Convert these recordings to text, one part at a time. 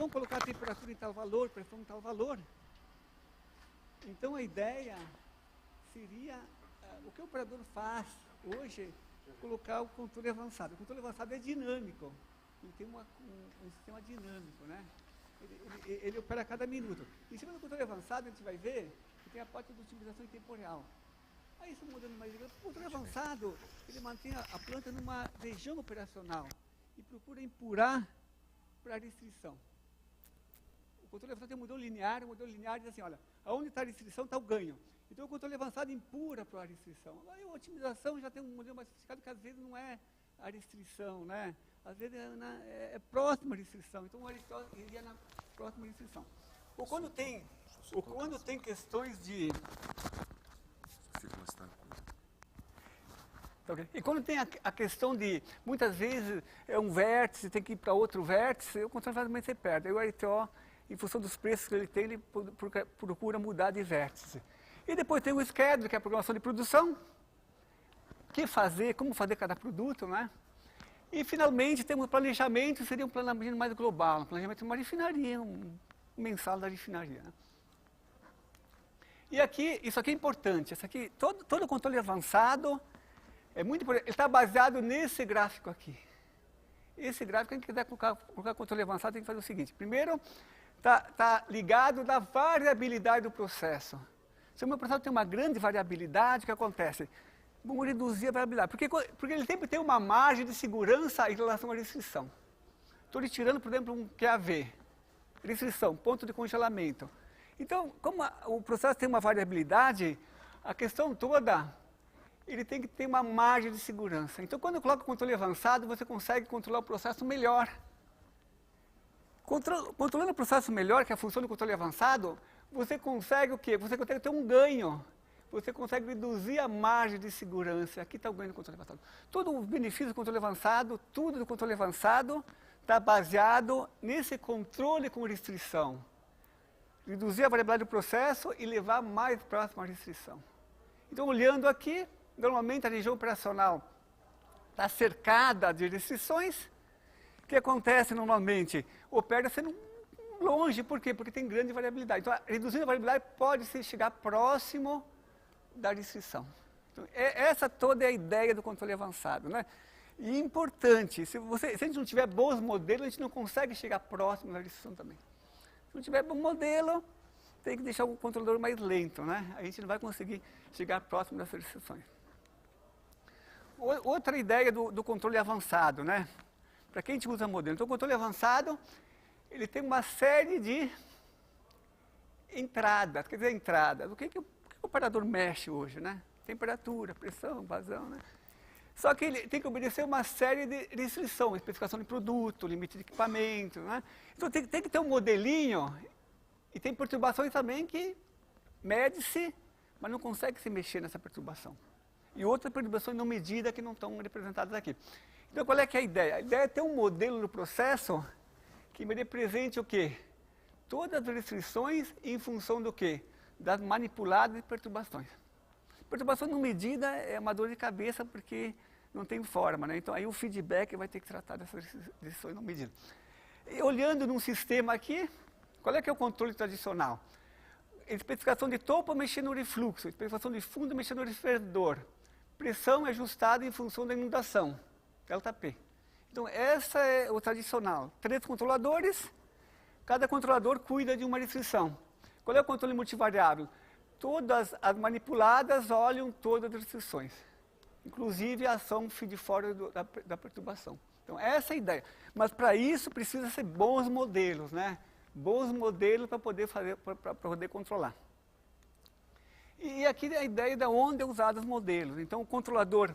vamos colocar a temperatura em tal valor, pressão em tal valor. Então a ideia seria, o que o operador faz hoje, colocar o controle avançado. O controle avançado é dinâmico, ele tem um sistema dinâmico, né? Ele opera a cada minuto. Em cima do controle avançado, a gente vai ver que tem a parte de otimização em tempo real. Aí, isso mudando mais, o controle avançado, ele mantém a planta numa região operacional e procura empurrar para a restrição. O controle avançado tem um modelo linear diz assim, olha, aonde está a restrição está o ganho. Então o controle avançado empurra para a restrição. Aí a otimização já tem um modelo mais sofisticado que às vezes não é a restrição, né? Às vezes é próxima à restrição. Então o Aristóteles iria na próxima restrição. Ou quando tem questões de... E quando tem a questão de, muitas vezes, é um vértice, tem que ir para outro vértice, o controle avançado você perde. Aí o RTO, em função dos preços que ele tem, ele procura mudar de vértice. E depois tem o schedule, que é a programação de produção. Como fazer cada produto, né? E, finalmente, temos o planejamento, seria um planejamento mais global, um planejamento de uma refinaria, um mensal da refinaria. Né? E aqui, isso aqui é importante, todo o controle avançado é muito importante, ele está baseado nesse gráfico aqui. Esse gráfico, quem quiser colocar controle avançado, tem que fazer o seguinte, primeiro, está ligado na variabilidade do processo. Se o meu processo tem uma grande variabilidade, o que acontece? Vamos reduzir a variabilidade, porque ele sempre tem uma margem de segurança em relação à restrição. Estou retirando, por exemplo, um QAV, restrição, ponto de congelamento. Então, como o processo tem uma variabilidade, a questão toda, ele tem que ter uma margem de segurança. Então, quando eu coloco o controle avançado, você consegue controlar o processo melhor. Controlando o processo melhor, que é a função do controle avançado, você consegue o quê? Você consegue ter um ganho. Você consegue reduzir a margem de segurança. Aqui está o ganho do controle avançado. Todo o benefício do controle avançado, tudo do controle avançado, está baseado nesse controle com restrição. Reduzir a variabilidade do processo e levar mais próximo à restrição. Então, olhando aqui, normalmente a região operacional está cercada de restrições. O que acontece normalmente? Opera sendo longe, por quê? Porque tem grande variabilidade. Então, reduzindo a variabilidade, pode-se chegar próximo da restrição. Então, essa toda é a ideia do controle avançado, né? E importante, se a gente não tiver bons modelos, a gente não consegue chegar próximo da restrição também. Se não tiver bom modelo, tem que deixar o controlador mais lento, né? A gente não vai conseguir chegar próximo dessas restrições. Outra ideia do controle avançado, né? Para quem a gente usa modelo? Então, o controle avançado, ele tem uma série de entradas. Quer dizer, entradas. O que o operador mexe hoje, né? Temperatura, pressão, vazão, né? Só que ele tem que obedecer uma série de restrições, especificação de produto, limite de equipamento, né? Então tem que ter um modelinho, e tem perturbações também que mede-se, mas não consegue se mexer nessa perturbação. E outras perturbações não medidas que não estão representadas aqui. Então qual é que é a ideia? A ideia é ter um modelo no processo que me represente o quê? Todas as restrições em função do quê? Das manipuladas perturbações. Perturbação não medida é uma dor de cabeça porque não tem forma, né? Então aí o feedback vai ter que tratar dessas restrições não medidas. E olhando num sistema aqui, qual é que é o controle tradicional? Especificação de topo mexendo no refluxo, especificação de fundo mexendo no resfriador. Pressão é ajustada em função da inundação, ΔP. Então essa é o tradicional. 3 controladores, cada controlador cuida de uma restrição. Qual é o controle multivariável? Todas as manipuladas olham todas as restrições, inclusive a ação feed-forward da perturbação. Então, essa é a ideia. Mas, para isso, precisa ser bons modelos, né? Bons modelos para poder fazer, para poder controlar. E aqui a ideia de onde é usado os modelos. Então, o controlador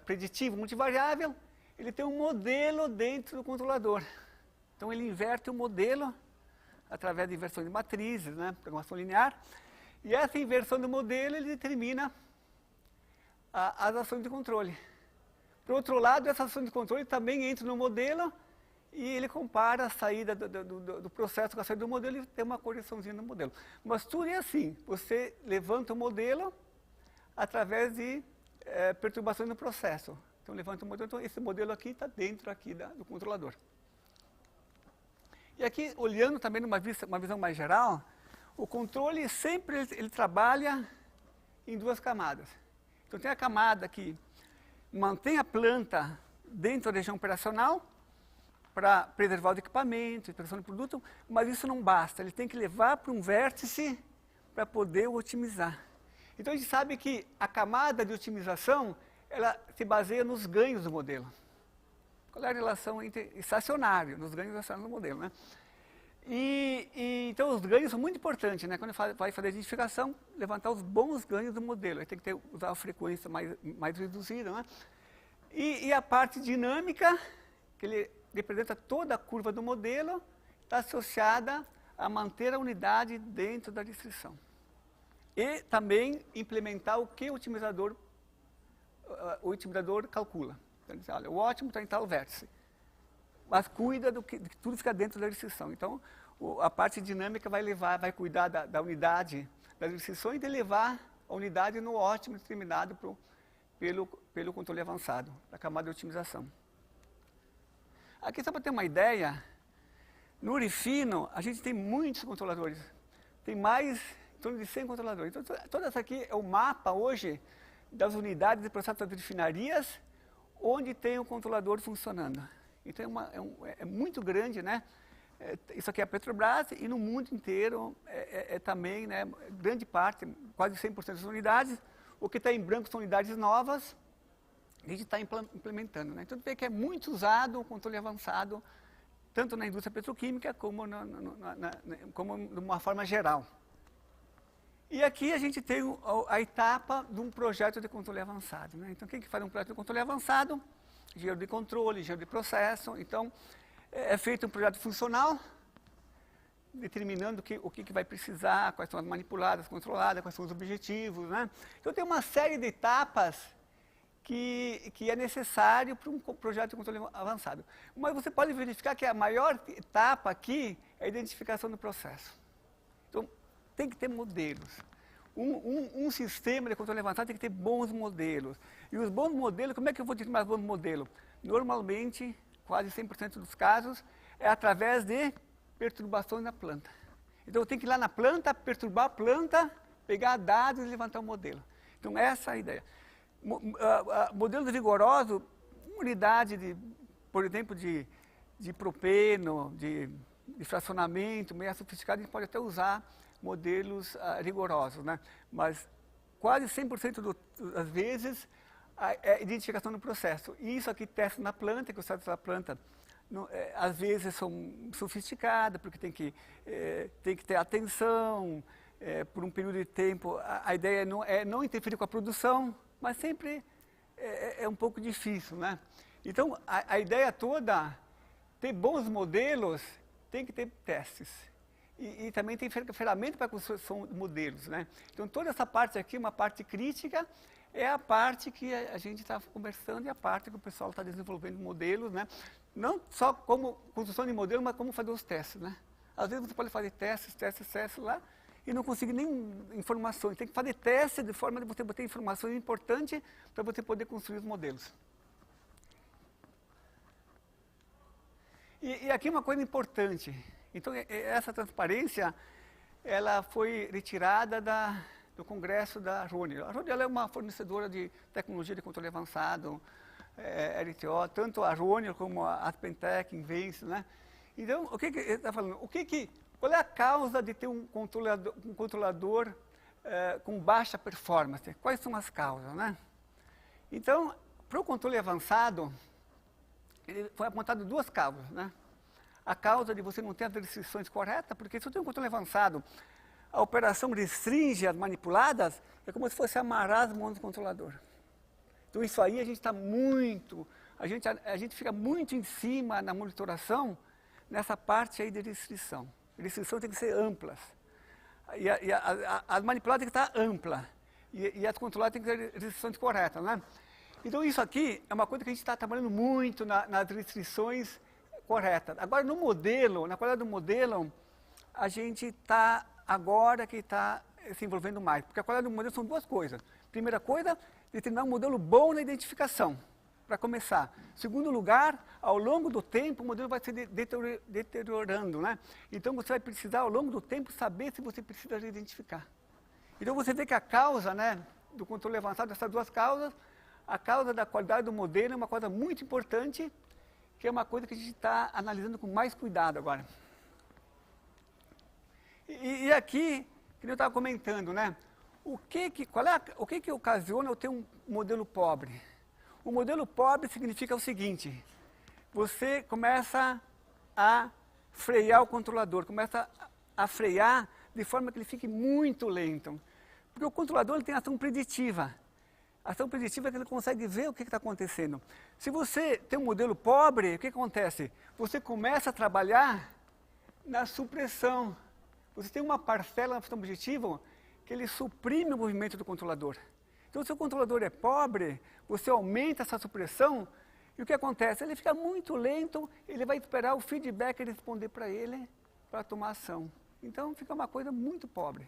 preditivo multivariável, ele tem um modelo dentro do controlador. Então, ele inverte o modelo através de inversão de matrizes, né, programação linear, e essa inversão do modelo ele determina as ações de controle. Por outro lado, essa ação de controle também entra no modelo e ele compara a saída do processo com a saída do modelo e tem uma correçãozinha no modelo. Mas tudo é assim, você levanta o modelo através de perturbações no processo. Então, levanta o modelo, então esse modelo aqui está dentro aqui do controlador. E aqui, olhando também uma visão mais geral, o controle sempre ele trabalha em duas camadas. Então tem a camada que mantém a planta dentro da região operacional para preservar o equipamento, expressão do produto, mas isso não basta, ele tem que levar para um vértice para poder otimizar. Então a gente sabe que a camada de otimização, ela se baseia nos ganhos do modelo. Qual é a relação entre estacionário, nos ganhos estacionários do modelo, né? Então os ganhos são muito importantes, né? Quando vai fazer a identificação, levantar os bons ganhos do modelo. Aí tem que usar a frequência mais reduzida, né? E a parte dinâmica, que ele representa toda a curva do modelo, está associada a manter a unidade dentro da restrição. E também implementar o que o otimizador calcula. Então, ele diz, olha, o ótimo está em tal vértice, mas cuida de que tudo fica dentro da restrição. Então, a parte dinâmica vai cuidar da unidade das restrições e levar a unidade no ótimo determinado pelo controle avançado, da camada de otimização. Aqui, só para ter uma ideia, no Urifino, a gente tem muitos controladores. Tem mais, em torno de 100 controladores. Então, toda essa aqui é o mapa hoje das unidades de processo das refinarias, onde tem o controlador funcionando. Então, é muito grande, né? Isso aqui é a Petrobras e no mundo inteiro também, né, grande parte, quase 100% das unidades. O que está em branco são unidades novas, a gente está implementando, né? Então, vê que é muito usado o controle avançado, tanto na indústria petroquímica como de uma forma geral. E aqui a gente tem a etapa de um projeto de controle avançado, né? Então, quem que faz um projeto de controle avançado? Engenheiro de controle, engenheiro de processo. Então, é feito um projeto funcional, determinando o que vai precisar, quais são as manipuladas, controladas, quais são os objetivos, né? Então, tem uma série de etapas que é necessário para um projeto de controle avançado. Mas você pode verificar que a maior etapa aqui é a identificação do processo. Então, tem que ter modelos. Um sistema de controle avançado tem que ter bons modelos. E os bons modelos, como é que eu vou determinar os bons modelos? Normalmente, quase 100% dos casos, é através de perturbações na planta. Então, eu tenho que ir lá na planta, perturbar a planta, pegar dados e levantar um modelo. Então, essa é a ideia. Modelos rigorosos, unidade, por exemplo, de propeno, de fracionamento, meio sofisticado, a gente pode até usar modelos rigorosos, né? Mas quase 100% das vezes é identificação do processo. E isso aqui testa na planta, que os testes da planta às vezes são sofisticadas, porque tem que ter atenção por um período de tempo. A ideia é não interferir com a produção, mas sempre é um pouco difícil, né? Então, a ideia toda, ter bons modelos, tem que ter testes. E também tem ferramenta para construção de modelos, né? Então, toda essa parte aqui, uma parte crítica, é a parte que a gente está conversando e a parte que o pessoal está desenvolvendo modelos, né? Não só como construção de modelo, mas como fazer os testes, né? Às vezes você pode fazer testes lá e não conseguir nenhuma informação. Tem que fazer testes de forma de você ter informações importantes para você poder construir os modelos. E aqui uma coisa importante. Então, essa transparência, ela foi retirada do congresso da Rhône. A Rhône, ela é uma fornecedora de tecnologia de controle avançado, LTO, tanto a Rhône como a Aspentec, Invence, né? Então, o que ele está falando? Qual é a causa de ter um controlador com baixa performance? Quais são as causas, né? Então, para o controle avançado, ele foi apontado duas causas, né? A causa de você não ter as restrições corretas, porque se você tem um controle avançado, a operação restringe as manipuladas, é como se fosse amarrar as mãos do controlador. Então, isso aí a gente está muito, a gente fica muito em cima na monitoração, nessa parte aí de restrição. Restrição tem que ser amplas. E as manipuladas tem que estar ampla. E as controladas tem que ter restrições corretas, né? Então, isso aqui é uma coisa que a gente está trabalhando muito nas restrições corretas. Agora, no modelo, na qualidade do modelo, a gente está agora que está se envolvendo mais. Porque a qualidade do modelo são duas coisas. Primeira coisa, determinar um modelo bom na identificação. para começar. Segundo lugar, ao longo do tempo, o modelo vai se deteriorando, né? Então, você vai precisar, ao longo do tempo, saber se você precisa identificar. Então, você vê que a causa, né, do controle avançado, essas duas causas, a causa da qualidade do modelo é uma coisa muito importante, que é uma coisa que a gente está analisando com mais cuidado agora. E aqui, que eu estava comentando, né? O que ocasiona eu ter um modelo pobre? O modelo pobre significa o seguinte: você começa a frear o controlador, começa a frear de forma que ele fique muito lento. Porque o controlador ele tem ação preditiva. A ação preditiva é que ele consegue ver o que está acontecendo. Se você tem um modelo pobre, o que acontece? Você começa a trabalhar na supressão. Você tem uma parcela na função objetiva que ele suprime o movimento do controlador. Então, se o controlador é pobre, você aumenta essa supressão, e o que acontece? Ele fica muito lento, ele vai esperar o feedback responder para ele, para tomar ação. Então, fica uma coisa muito pobre.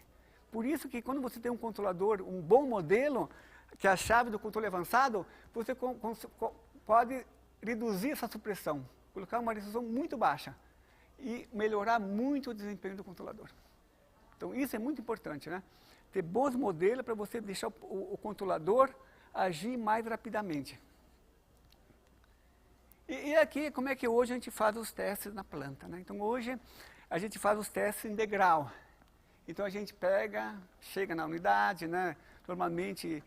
Por isso que quando você tem um controlador, um bom modelo, que é a chave do controle avançado, você pode reduzir essa supressão, colocar uma resolução muito baixa e melhorar muito o desempenho do controlador. Então, isso é muito importante, né? Ter bons modelos para você deixar o controlador agir mais rapidamente. E aqui, como é que hoje a gente faz os testes na planta, né? Então, hoje a gente faz os testes em degrau. Então, a gente chega na unidade, né? Normalmente,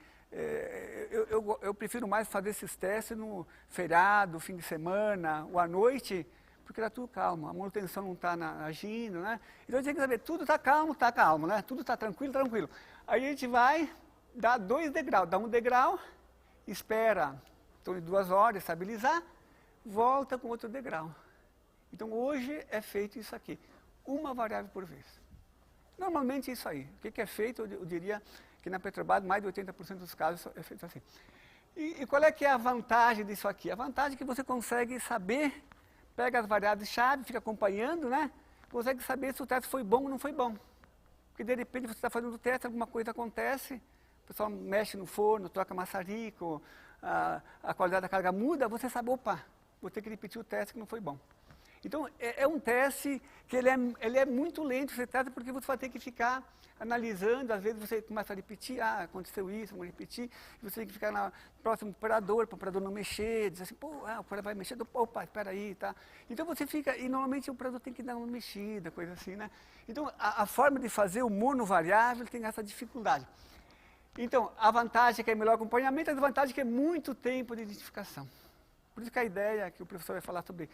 eu prefiro mais fazer esses testes no feriado, fim de semana ou à noite, porque está tudo calmo, a manutenção não está agindo, né? Então, a gente tem que saber, tudo está calmo, né? Tudo está tranquilo, tranquilo. Aí a gente vai dar 2 degraus, dá um degrau, espera em torno de 2 horas, estabilizar, volta com outro degrau. Então, hoje é feito isso aqui, uma variável por vez. Normalmente é isso aí. O que é feito, eu diria que na Petrobras, mais de 80% dos casos é feito assim. E qual é que é a vantagem disso aqui? A vantagem é que você consegue saber, pega as variáveis-chave, fica acompanhando, né? Consegue saber se o teste foi bom ou não foi bom. Porque de repente você está fazendo o teste, alguma coisa acontece, o pessoal mexe no forno, troca maçarico, a qualidade da carga muda, você sabe, opa, vou ter que repetir o teste que não foi bom. Então, é um teste que ele é muito lento, você trata porque você vai ter que ficar analisando, às vezes você começa a repetir, aconteceu isso, vamos repetir, e você tem que ficar no próximo operador, para o operador não mexer, dizer assim, o operador vai mexer, opa, espera aí, tá? Então você fica, e normalmente o operador tem que dar uma mexida, coisa assim, né? Então, a forma de fazer o monovariável tem essa dificuldade. Então, a vantagem é que é melhor acompanhamento, a desvantagem é que é muito tempo de identificação. Por isso que a ideia que o professor vai falar sobre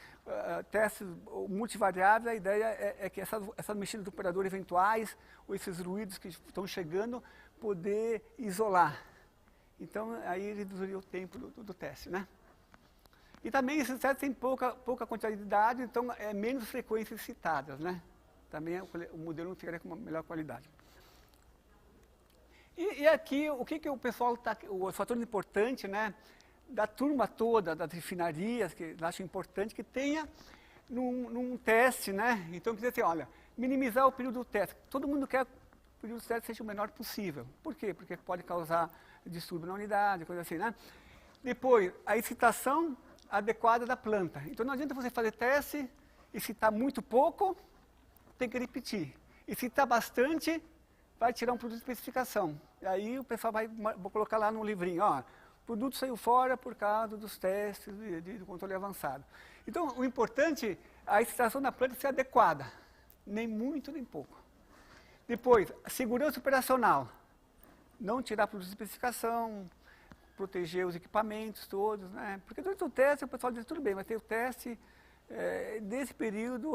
testes multivariáveis, a ideia é que essas mexidas do operador eventuais, ou esses ruídos que estão chegando, poder isolar. Então, aí reduziria o tempo do teste, né? E também esses testes têm pouca quantidade de dados, então é menos frequências citadas, né? Também o modelo não ficaria com uma melhor qualidade. E aqui, o que o pessoal está... O fator importante, né? Da turma toda, das refinarias, que eu acho importante que tenha num teste, né? Então, quer dizer assim, olha, minimizar o período do teste. Todo mundo quer que o período do teste seja o menor possível. Por quê? Porque pode causar distúrbio na unidade, coisa assim, né? Depois, a excitação adequada da planta. Então, não adianta você fazer teste, excitar muito pouco, tem que repetir. Excitar bastante, vai tirar um produto de especificação. E aí o pessoal vou colocar lá no livrinho, ó, o produto saiu fora por causa dos testes do controle avançado. Então, o importante, a excitação da planta ser adequada, nem muito nem pouco. Depois, a segurança operacional, não tirar produtos de especificação, proteger os equipamentos todos, né? Porque durante o teste o pessoal diz, tudo bem, mas tem o teste, nesse período,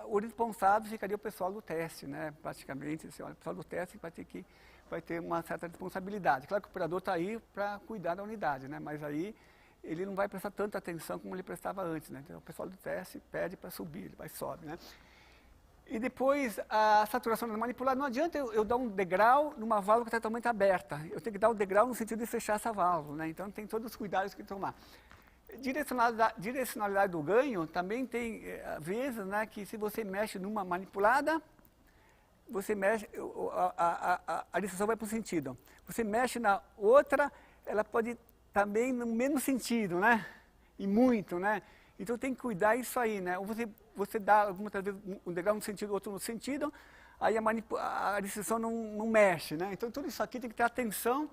o responsável ficaria o pessoal do teste, né? Praticamente, assim, olha, o pessoal do teste vai ter uma certa responsabilidade. Claro que o operador está aí para cuidar da unidade, né? Mas aí ele não vai prestar tanta atenção como ele prestava antes, né? Então, o pessoal do teste pede para subir, ele vai sobe, né? E depois, a saturação manipulada, não adianta eu dar um degrau numa válvula que está totalmente aberta. Eu tenho que dar o degrau no sentido de fechar essa válvula, né? Então, tem todos os cuidados que tomar. Direcionalidade do ganho também tem vezes, né, que se você mexe numa manipulada, você mexe, a decisão vai para o sentido. Você mexe na outra, ela pode também no mesmo sentido, né? E muito, né? Então tem que cuidar isso aí, né? Ou você dá muitas vezes um degrau no sentido, outro no sentido, aí a restrição não mexe, né? Então tudo isso aqui tem que ter atenção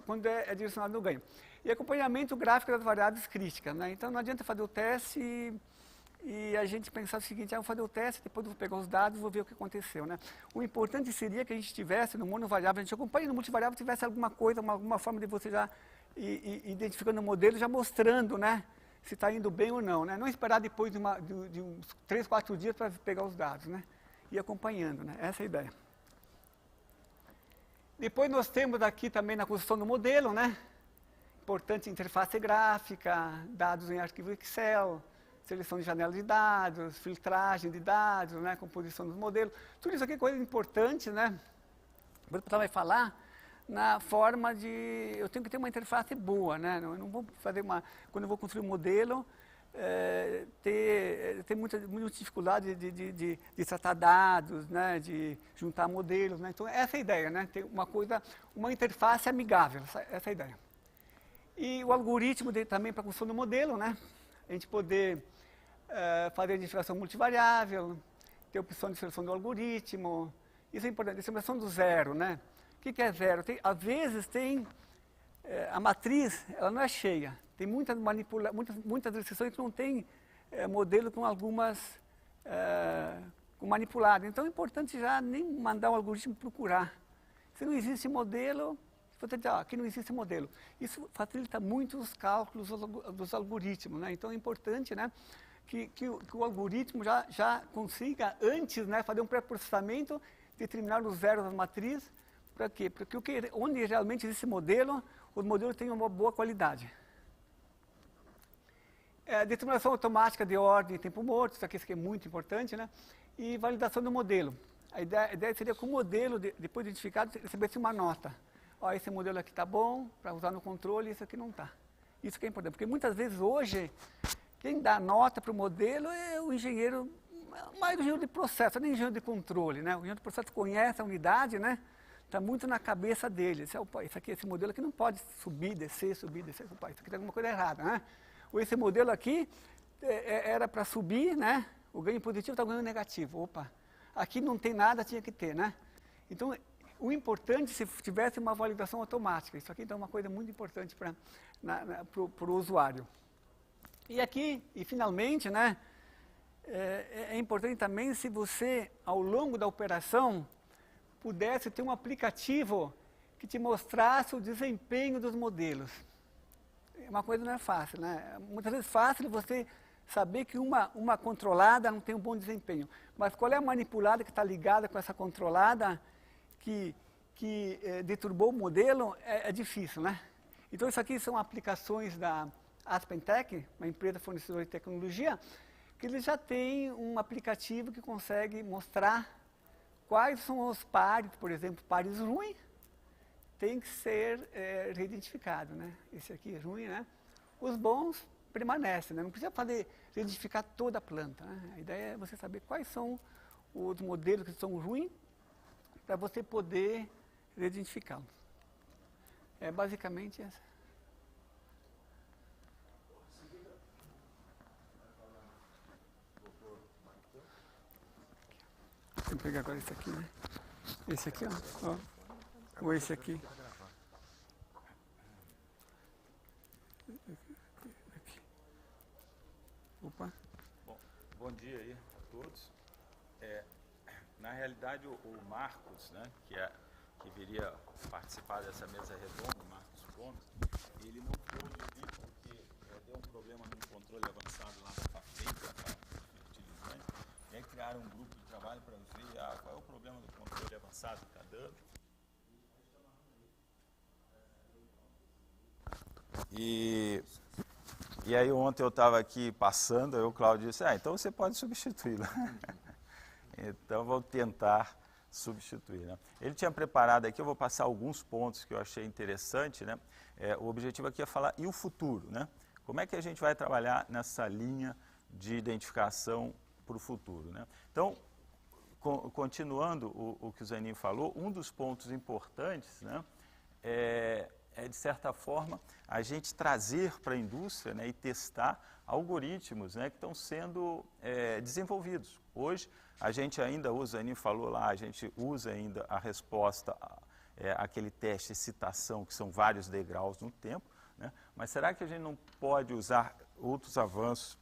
quando é direcionado no ganho. E acompanhamento gráfico das variáveis críticas, né? Então não adianta fazer o teste e a gente pensar o seguinte, vou fazer o teste, depois eu vou pegar os dados e vou ver o que aconteceu, né? O importante seria que a gente tivesse no monovariável, a gente acompanha no multivariável, tivesse alguma coisa, alguma forma de você já identificando o modelo, já mostrando, né? Se está indo bem ou não, né? Não esperar depois de uns 3, 4 dias para pegar os dados, né? E acompanhando, né? Essa é a ideia. Depois nós temos aqui também na construção do modelo, né? Importante interface gráfica, dados em arquivo Excel, seleção de janela de dados, filtragem de dados, né? Composição dos modelos. Tudo isso aqui é coisa importante, né? Depois o vai falar na forma de... Eu tenho que ter uma interface boa, né? Eu não vou fazer quando eu vou construir um modelo, ter muita dificuldade de tratar dados, né? De juntar modelos, né? Então, essa é a ideia, né? Ter uma interface amigável, essa é a ideia. E o algoritmo também para a construção do modelo, né? A gente poder fazer a identificação multivariável, ter opção de seleção do algoritmo. Isso é importante, a seleção do zero, né? O que é zero? Às vezes a matriz ela não é cheia. Tem muitas restrições que não tem modelo com algumas manipuladas. Então é importante já nem mandar o algoritmo procurar. Se não existe modelo, você diz, aqui não existe modelo. Isso facilita muito os cálculos dos algoritmos, né? Então é importante, né, que o algoritmo já consiga antes, né, fazer um pré-processamento, determinar os zeros da matriz. Para quê? Porque onde realmente existe modelo, os modelos têm uma boa qualidade. Determinação automática de ordem e tempo morto, isso aqui é muito importante, né? E validação do modelo. A ideia seria que o modelo, depois de identificado, recebesse uma nota. Ó, esse modelo aqui está bom para usar no controle, isso aqui não está. Isso que é importante, porque muitas vezes hoje, quem dá nota para o modelo é o engenheiro, mais o engenheiro de processo, nem o engenheiro de controle, né? O engenheiro de processo conhece a unidade, né? Está muito na cabeça dele. Esse modelo aqui não pode subir, descer. Opa, isso aqui tem alguma coisa errada, né? Ou esse modelo aqui era para subir, né? O ganho positivo está o ganho negativo. Opa, aqui não tem nada, tinha que ter, né? Então, o importante se tivesse uma validação automática. Isso aqui então, é uma coisa muito importante para o usuário. E aqui, finalmente, né? É importante também se você, ao longo da operação, pudesse ter um aplicativo que te mostrasse o desempenho dos modelos. Uma coisa não é fácil, né? Muitas vezes é fácil você saber que uma controlada não tem um bom desempenho. Mas qual é a manipulada que está ligada com essa controlada que deturbou o modelo é difícil, né? Então isso aqui são aplicações da AspenTech, uma empresa fornecedora de tecnologia, que eles já têm um aplicativo que consegue mostrar quais são os pares, por exemplo, pares ruins, tem que ser reidentificado, né? Esse aqui é ruim, né? Os bons permanecem, né? Não precisa reidentificar toda a planta, né? A ideia é você saber quais são os modelos que são ruins para você poder reidentificá-los. É basicamente essa. Vou pegar agora esse aqui, né? Esse aqui, ó. Ou esse aqui. Aqui. Opa. Bom dia aí a todos. Na realidade, o Marcos, né, que viria participar dessa mesa redonda, o Marcos Gomes, ele não pôde vir porque deu um problema no controle avançado lá da FAFEI, da fertilizante, e aí criaram um grupo de trabalho para ver qual é o problema do controle avançado que está dando. E aí ontem eu estava aqui passando, aí o Cláudio disse, então você pode substituí-lo. Então vou tentar substituir, né? Ele tinha preparado aqui, eu vou passar alguns pontos que eu achei interessante, né? O objetivo aqui é falar, e o futuro, né? Como é que a gente vai trabalhar nessa linha de identificação para o futuro, né? Então, continuando o que o Zanin falou, um dos pontos importantes, né, é de certa forma, a gente trazer para a indústria, né, e testar algoritmos, né, que estão sendo desenvolvidos. Hoje, a gente ainda usa, a Aninha falou lá, a gente usa ainda a resposta, aquele teste de citação, que são vários degraus no tempo, né, mas será que a gente não pode usar outros avanços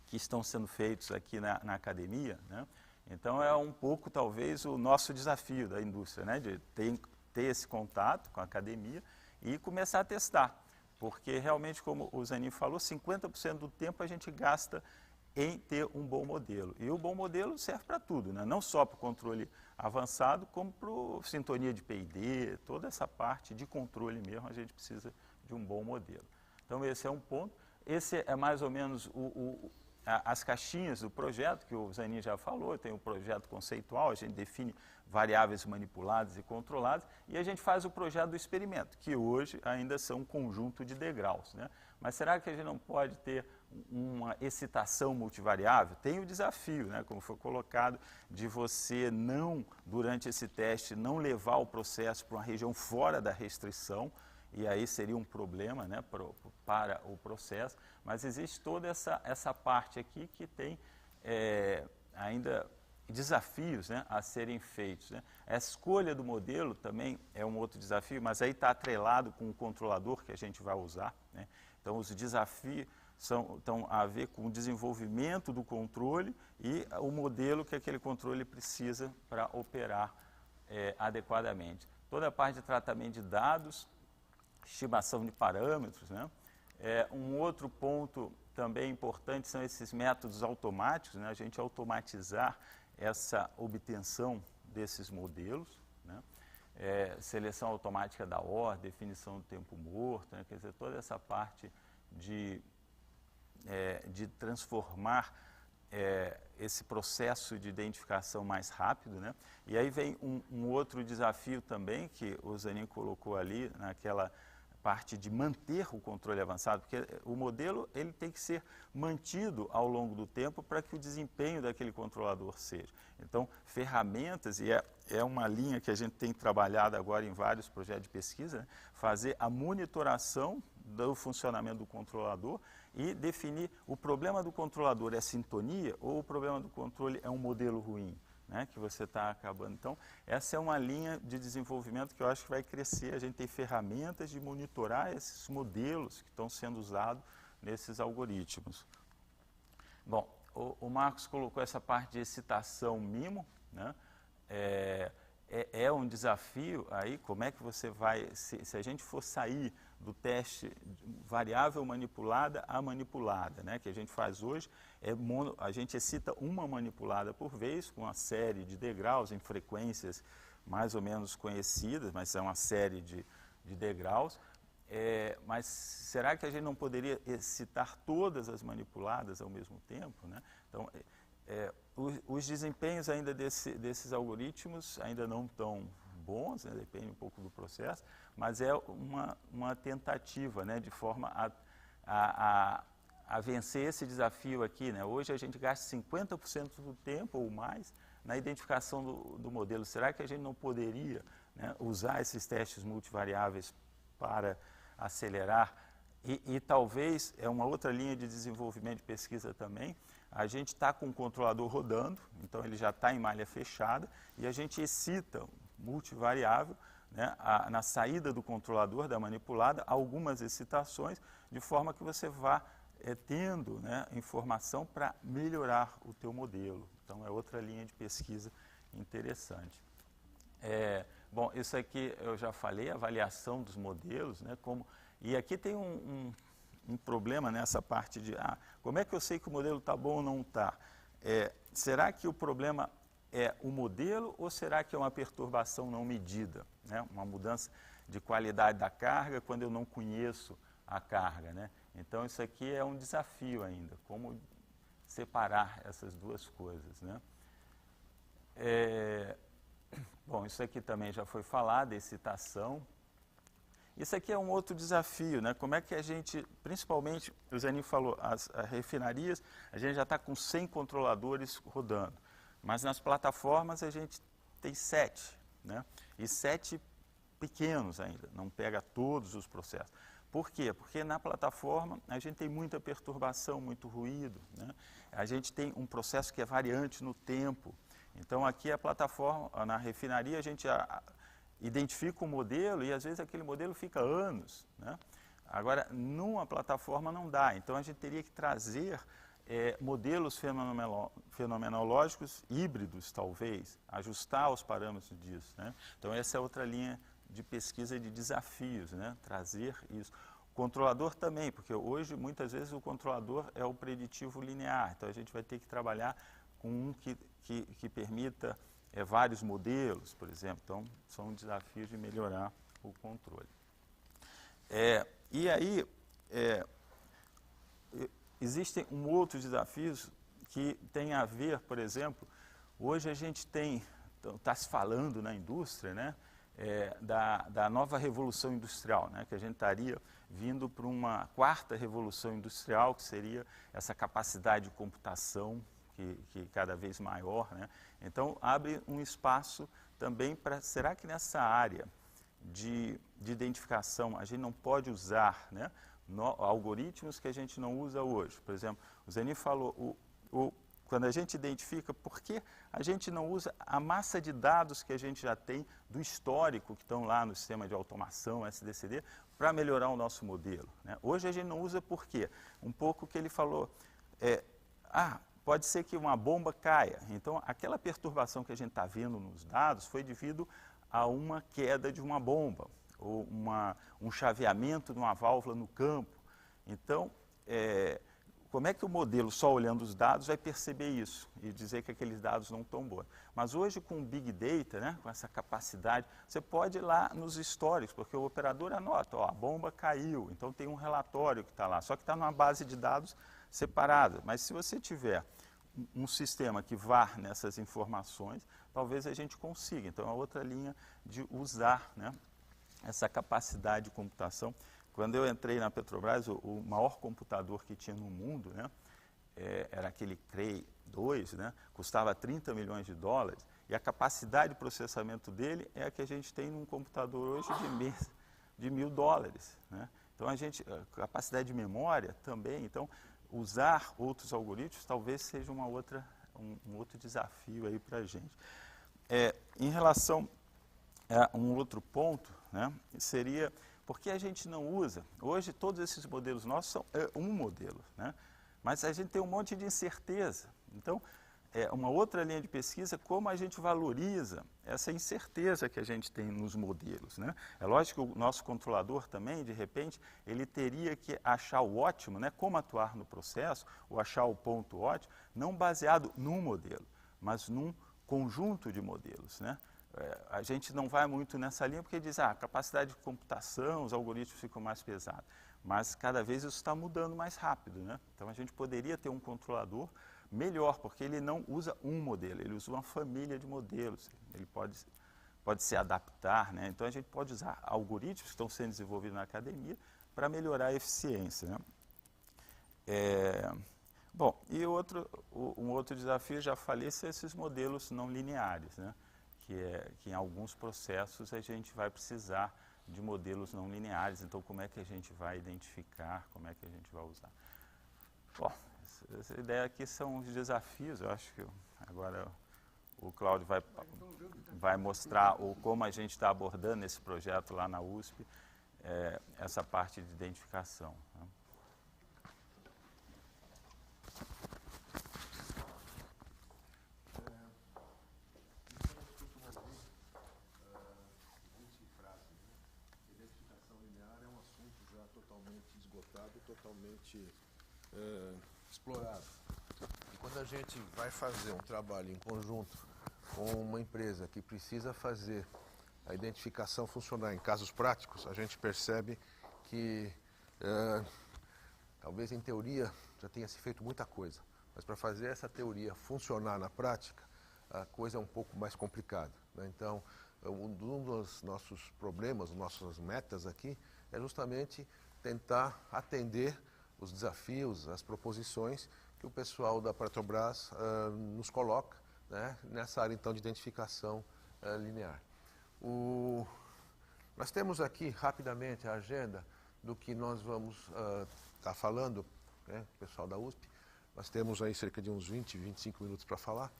que estão sendo feitos aqui na academia, né? Então, é um pouco, talvez, o nosso desafio da indústria, né, de ter esse contato com a academia e começar a testar. Porque, realmente, como o Zanin falou, 50% do tempo a gente gasta em ter um bom modelo. E o bom modelo serve para tudo, né? Não só para o controle avançado, como para a sintonia de P&D, toda essa parte de controle mesmo, a gente precisa de um bom modelo. Então, esse é um ponto. Esse é mais ou menos as caixinhas do projeto, que o Zanin já falou. Tem o projeto conceitual, a gente define variáveis manipuladas e controladas, e a gente faz o projeto do experimento, que hoje ainda são um conjunto de degraus, né? Mas será que a gente não pode ter uma excitação multivariável? Tem o desafio, né, como foi colocado, de você não, durante esse teste, não levar o processo para uma região fora da restrição, e aí seria um problema, né, para o processo, mas existe toda essa parte aqui que tem ainda desafios, né, a serem feitos, né? A escolha do modelo também é um outro desafio, mas aí está atrelado com o controlador que a gente vai usar, né? Então, os desafios estão a ver com o desenvolvimento do controle e o modelo que aquele controle precisa para operar adequadamente. Toda a parte de tratamento de dados, estimação de parâmetros, né? Um outro ponto também importante são esses métodos automáticos, né? A gente automatizar essa obtenção desses modelos, né? Seleção automática da ordem, definição do tempo morto, né? Quer dizer, toda essa parte de transformar esse processo de identificação mais rápido, né? E aí vem um outro desafio também, que o Zanin colocou ali, naquela parte de manter o controle avançado, porque o modelo ele tem que ser mantido ao longo do tempo para que o desempenho daquele controlador seja. Então, ferramentas, e é uma linha que a gente tem trabalhado agora em vários projetos de pesquisa, né? Fazer a monitoração do funcionamento do controlador e definir o problema do controlador é sintonia ou o problema do controle é um modelo ruim, né, que você está acabando. Então, essa é uma linha de desenvolvimento que eu acho que vai crescer. A gente tem ferramentas de monitorar esses modelos que estão sendo usados nesses algoritmos. Bom, o Marcos colocou essa parte de excitação MIMO, né? É um desafio aí, como é que você vai, se a gente for sair do teste variável manipulada a manipulada, né, que a gente faz hoje, a gente excita uma manipulada por vez, com uma série de degraus em frequências mais ou menos conhecidas, mas é uma série de degraus. Mas será que a gente não poderia excitar todas as manipuladas ao mesmo tempo, né? Então, os desempenhos ainda desses algoritmos ainda não estão bons, né? Depende um pouco do processo, mas é uma tentativa, né, de forma a vencer esse desafio aqui, né? Hoje a gente gasta 50% do tempo ou mais na identificação do modelo. Será que a gente não poderia, né, usar esses testes multivariáveis para acelerar? E talvez, é uma outra linha de desenvolvimento de pesquisa também, a gente está com o controlador rodando, então ele já está em malha fechada, e a gente excita multivariável, né, na saída do controlador da manipulada, algumas excitações, de forma que você vá tendo, né, informação para melhorar o teu modelo. Então, é outra linha de pesquisa interessante. Bom, isso aqui eu já falei, avaliação dos modelos, né, e aqui tem um problema nessa parte de como é que eu sei que o modelo está bom ou não está? Será que o problema é o modelo ou será que é uma perturbação não medida, né? Uma mudança de qualidade da carga quando eu não conheço a carga, né? Então, isso aqui é um desafio ainda, como separar essas duas coisas, né? Bom, isso aqui também já foi falado, excitação. Isso aqui é um outro desafio, né? Como é que a gente, principalmente, o Zanin falou, as refinarias, a gente já está com 100 controladores rodando, mas nas plataformas a gente tem 7, né? E 7 pequenos ainda, não pega todos os processos. Por quê? Porque na plataforma a gente tem muita perturbação, muito ruído, né? A gente tem um processo que é variante no tempo. Então aqui a plataforma, na refinaria, a gente identifica um modelo e às vezes aquele modelo fica anos, né? Agora, numa plataforma não dá, então a gente teria que trazer modelos fenomenológicos híbridos, talvez, ajustar os parâmetros disso, né? Então essa é outra linha de pesquisa e de desafios, né? Trazer isso. O controlador também, porque hoje muitas vezes o controlador é o preditivo linear, então a gente vai ter que trabalhar com um que permita vários modelos, por exemplo. Então são desafios de melhorar o controle. E aí, existem outros desafios que têm a ver, por exemplo, hoje a gente está se falando na indústria, né, da nova revolução industrial, né, que a gente estaria vindo para uma quarta revolução industrial, que seria essa capacidade de computação que cada vez maior, né? Então abre um espaço também para, será que nessa área de identificação a gente não pode usar, né, algoritmos que a gente não usa hoje? Por exemplo, o Zeni falou, quando a gente identifica, por que a gente não usa a massa de dados que a gente já tem do histórico que estão lá no sistema de automação, SDCD, para melhorar o nosso modelo, né? Hoje a gente não usa por quê? Um pouco o que ele falou, pode ser que uma bomba caia. Então, aquela perturbação que a gente está vendo nos dados foi devido a uma queda de uma bomba, ou um chaveamento de uma válvula no campo. Então, como é que o modelo, só olhando os dados, vai perceber isso e dizer que aqueles dados não estão bons? Mas hoje, com o Big Data, né, com essa capacidade, você pode ir lá nos históricos, porque o operador anota, a bomba caiu, então tem um relatório que está lá, só que está numa base de dados separada. Mas se você tiver um sistema que vá nessas informações, talvez a gente consiga. Então, é outra linha de usar, né, essa capacidade de computação. Quando eu entrei na Petrobras, o maior computador que tinha no mundo, né, era aquele Cray 2, né, custava 30 milhões de dólares, e a capacidade de processamento dele é a que a gente tem num computador hoje de $1.000, né? Então, a capacidade de memória também. Então, usar outros algoritmos talvez seja um outro desafio aí para a gente. Em relação a um outro ponto, né, seria, por que a gente não usa? Hoje todos esses modelos nossos são um modelo, né, mas a gente tem um monte de incerteza. Então, uma outra linha de pesquisa, como a gente valoriza essa incerteza que a gente tem nos modelos, né? É lógico que o nosso controlador também, de repente, ele teria que achar o ótimo, né? Como atuar no processo, ou achar o ponto ótimo, não baseado num modelo, mas num conjunto de modelos, né? A gente não vai muito nessa linha porque diz, a capacidade de computação, os algoritmos ficam mais pesados. Mas cada vez isso está mudando mais rápido, né? Então a gente poderia ter um controlador melhor, porque ele não usa um modelo, ele usa uma família de modelos, ele pode se adaptar, né? Então a gente pode usar algoritmos que estão sendo desenvolvidos na academia para melhorar a eficiência, né? Bom, e um outro desafio, já falei, são esses modelos não lineares, né? Que em alguns processos a gente vai precisar de modelos não lineares, então como é que a gente vai identificar, como é que a gente vai usar? Bom, essa ideia aqui são os desafios, eu acho que agora o Cláudio vai mostrar como a gente está abordando esse projeto lá na USP, essa parte de identificação, né? Totalmente explorado. E quando a gente vai fazer um trabalho em conjunto com uma empresa que precisa fazer a identificação funcionar em casos práticos, a gente percebe que talvez em teoria já tenha se feito muita coisa, mas para fazer essa teoria funcionar na prática, a coisa é um pouco mais complicada, né? Então, um dos nossos problemas, nossas metas aqui, é justamente tentar atender os desafios, as proposições que o pessoal da Petrobras nos coloca, né, nessa área então de identificação linear. Nós temos aqui, rapidamente, a agenda do que nós vamos estar falando, né, pessoal da USP. Nós temos aí cerca de uns 20, 25 minutos para falar.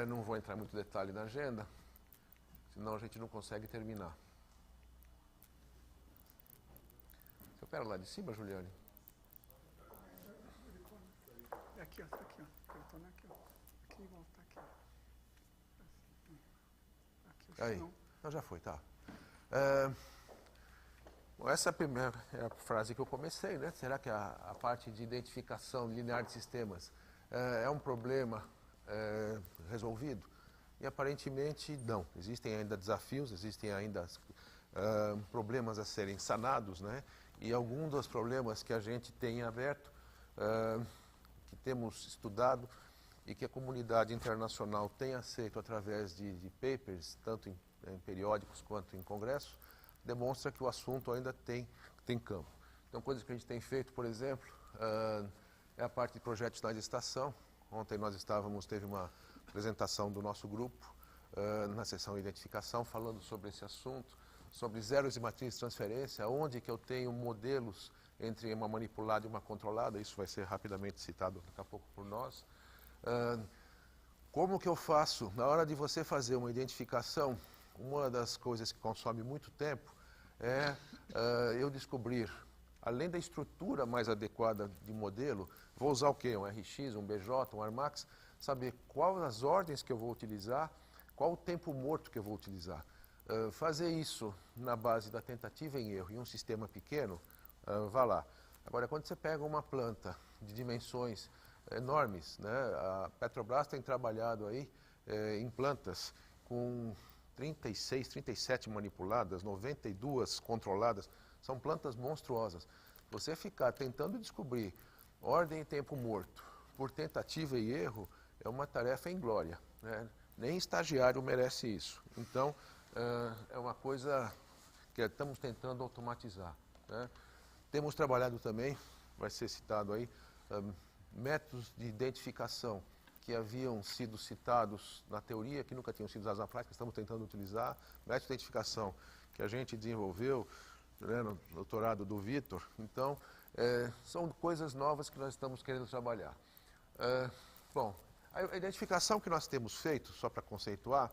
Não vou entrar em muito detalhe na agenda, senão a gente não consegue terminar. Você opera lá de cima, Juliane? Aqui, ó, aqui, ó. Eu tô aqui, ó. Aqui, volta aqui. Aqui, Aí, não, já foi, tá. Bom, essa primeira é a frase que eu comecei, né? Será que a parte de identificação linear de sistemas é um problema resolvido? E aparentemente não. Existem ainda desafios, existem ainda problemas a serem sanados, né? E alguns dos problemas que a gente tem aberto, que temos estudado e que a comunidade internacional tem aceito através de papers, tanto em periódicos quanto em congressos, demonstra que o assunto ainda tem campo. Então, coisas que a gente tem feito, por exemplo, é a parte de projetos de sinais de estação. Ontem teve uma apresentação do nosso grupo na sessão de identificação, falando sobre esse assunto, sobre zeros e matrizes de transferência, onde que eu tenho modelos entre uma manipulada e uma controlada, isso vai ser rapidamente citado daqui a pouco por nós. Como que eu faço, na hora de você fazer uma identificação, uma das coisas que consome muito tempo é eu descobrir, além da estrutura mais adequada de modelo, vou usar o quê? Um RX, um BJ, um Armax, saber quais as ordens que eu vou utilizar, qual o tempo morto que eu vou utilizar. Fazer isso na base da tentativa em erro em um sistema pequeno, vá lá. Agora, quando você pega uma planta de dimensões enormes, né, a Petrobras tem trabalhado aí em plantas com 36, 37 manipuladas, 92 controladas, são plantas monstruosas. Você ficar tentando descobrir ordem e tempo morto por tentativa e erro é uma tarefa inglória, né? Nem estagiário merece isso. Então, é uma coisa que estamos tentando automatizar, né? Temos trabalhado também, vai ser citado aí, métodos de identificação que haviam sido citados na teoria, que nunca tinham sido usados na prática, estamos tentando utilizar. Método de identificação que a gente desenvolveu, né, no doutorado do Vitor. Então, são coisas novas que nós estamos querendo trabalhar. Bom, a identificação que nós temos feito, só para conceituar,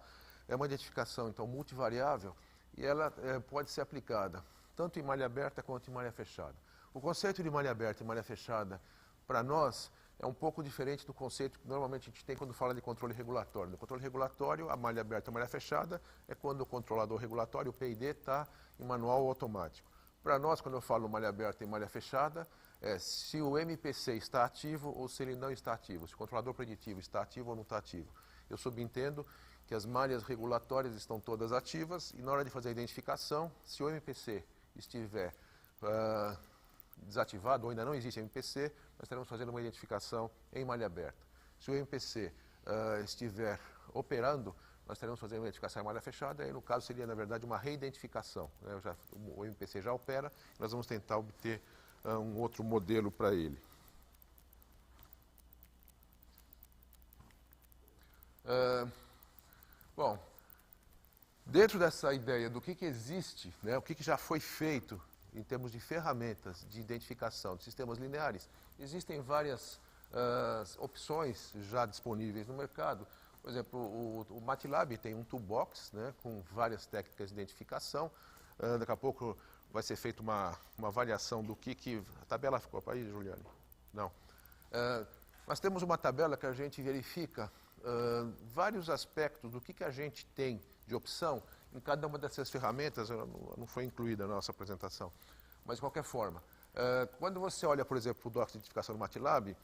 é uma identificação, então, multivariável, e ela pode ser aplicada tanto em malha aberta quanto em malha fechada. O conceito de malha aberta e malha fechada, para nós, é um pouco diferente do conceito que normalmente a gente tem quando fala de controle regulatório. No controle regulatório, a malha aberta e a malha fechada é quando o controlador regulatório, o PID, está em manual automático. Para nós, quando eu falo malha aberta e malha fechada, é se o MPC está ativo ou se ele não está ativo, se o controlador preditivo está ativo ou não está ativo. Eu subentendo que as malhas regulatórias estão todas ativas e na hora de fazer a identificação, se o MPC estiver desativado ou ainda não existe MPC, nós estaremos fazendo uma identificação em malha aberta. Se o MPC estiver operando, nós estaremos fazendo uma identificação em malha fechada, e no caso seria, na verdade, uma reidentificação, né? O MPC já opera, nós vamos tentar obter um outro modelo para ele. Bom, dentro dessa ideia do que existe, né, o que já foi feito em termos de ferramentas de identificação de sistemas lineares, existem várias opções já disponíveis no mercado. Por exemplo, o MATLAB tem um toolbox, né, com várias técnicas de identificação. Daqui a pouco vai ser feita uma avaliação do que... A tabela ficou para aí, Juliane? Não. Nós temos uma tabela que a gente verifica vários aspectos do que a gente tem de opção em cada uma dessas ferramentas. Não foi incluída na nossa apresentação, mas de qualquer forma. Quando você olha, por exemplo, o doc de identificação do MATLAB,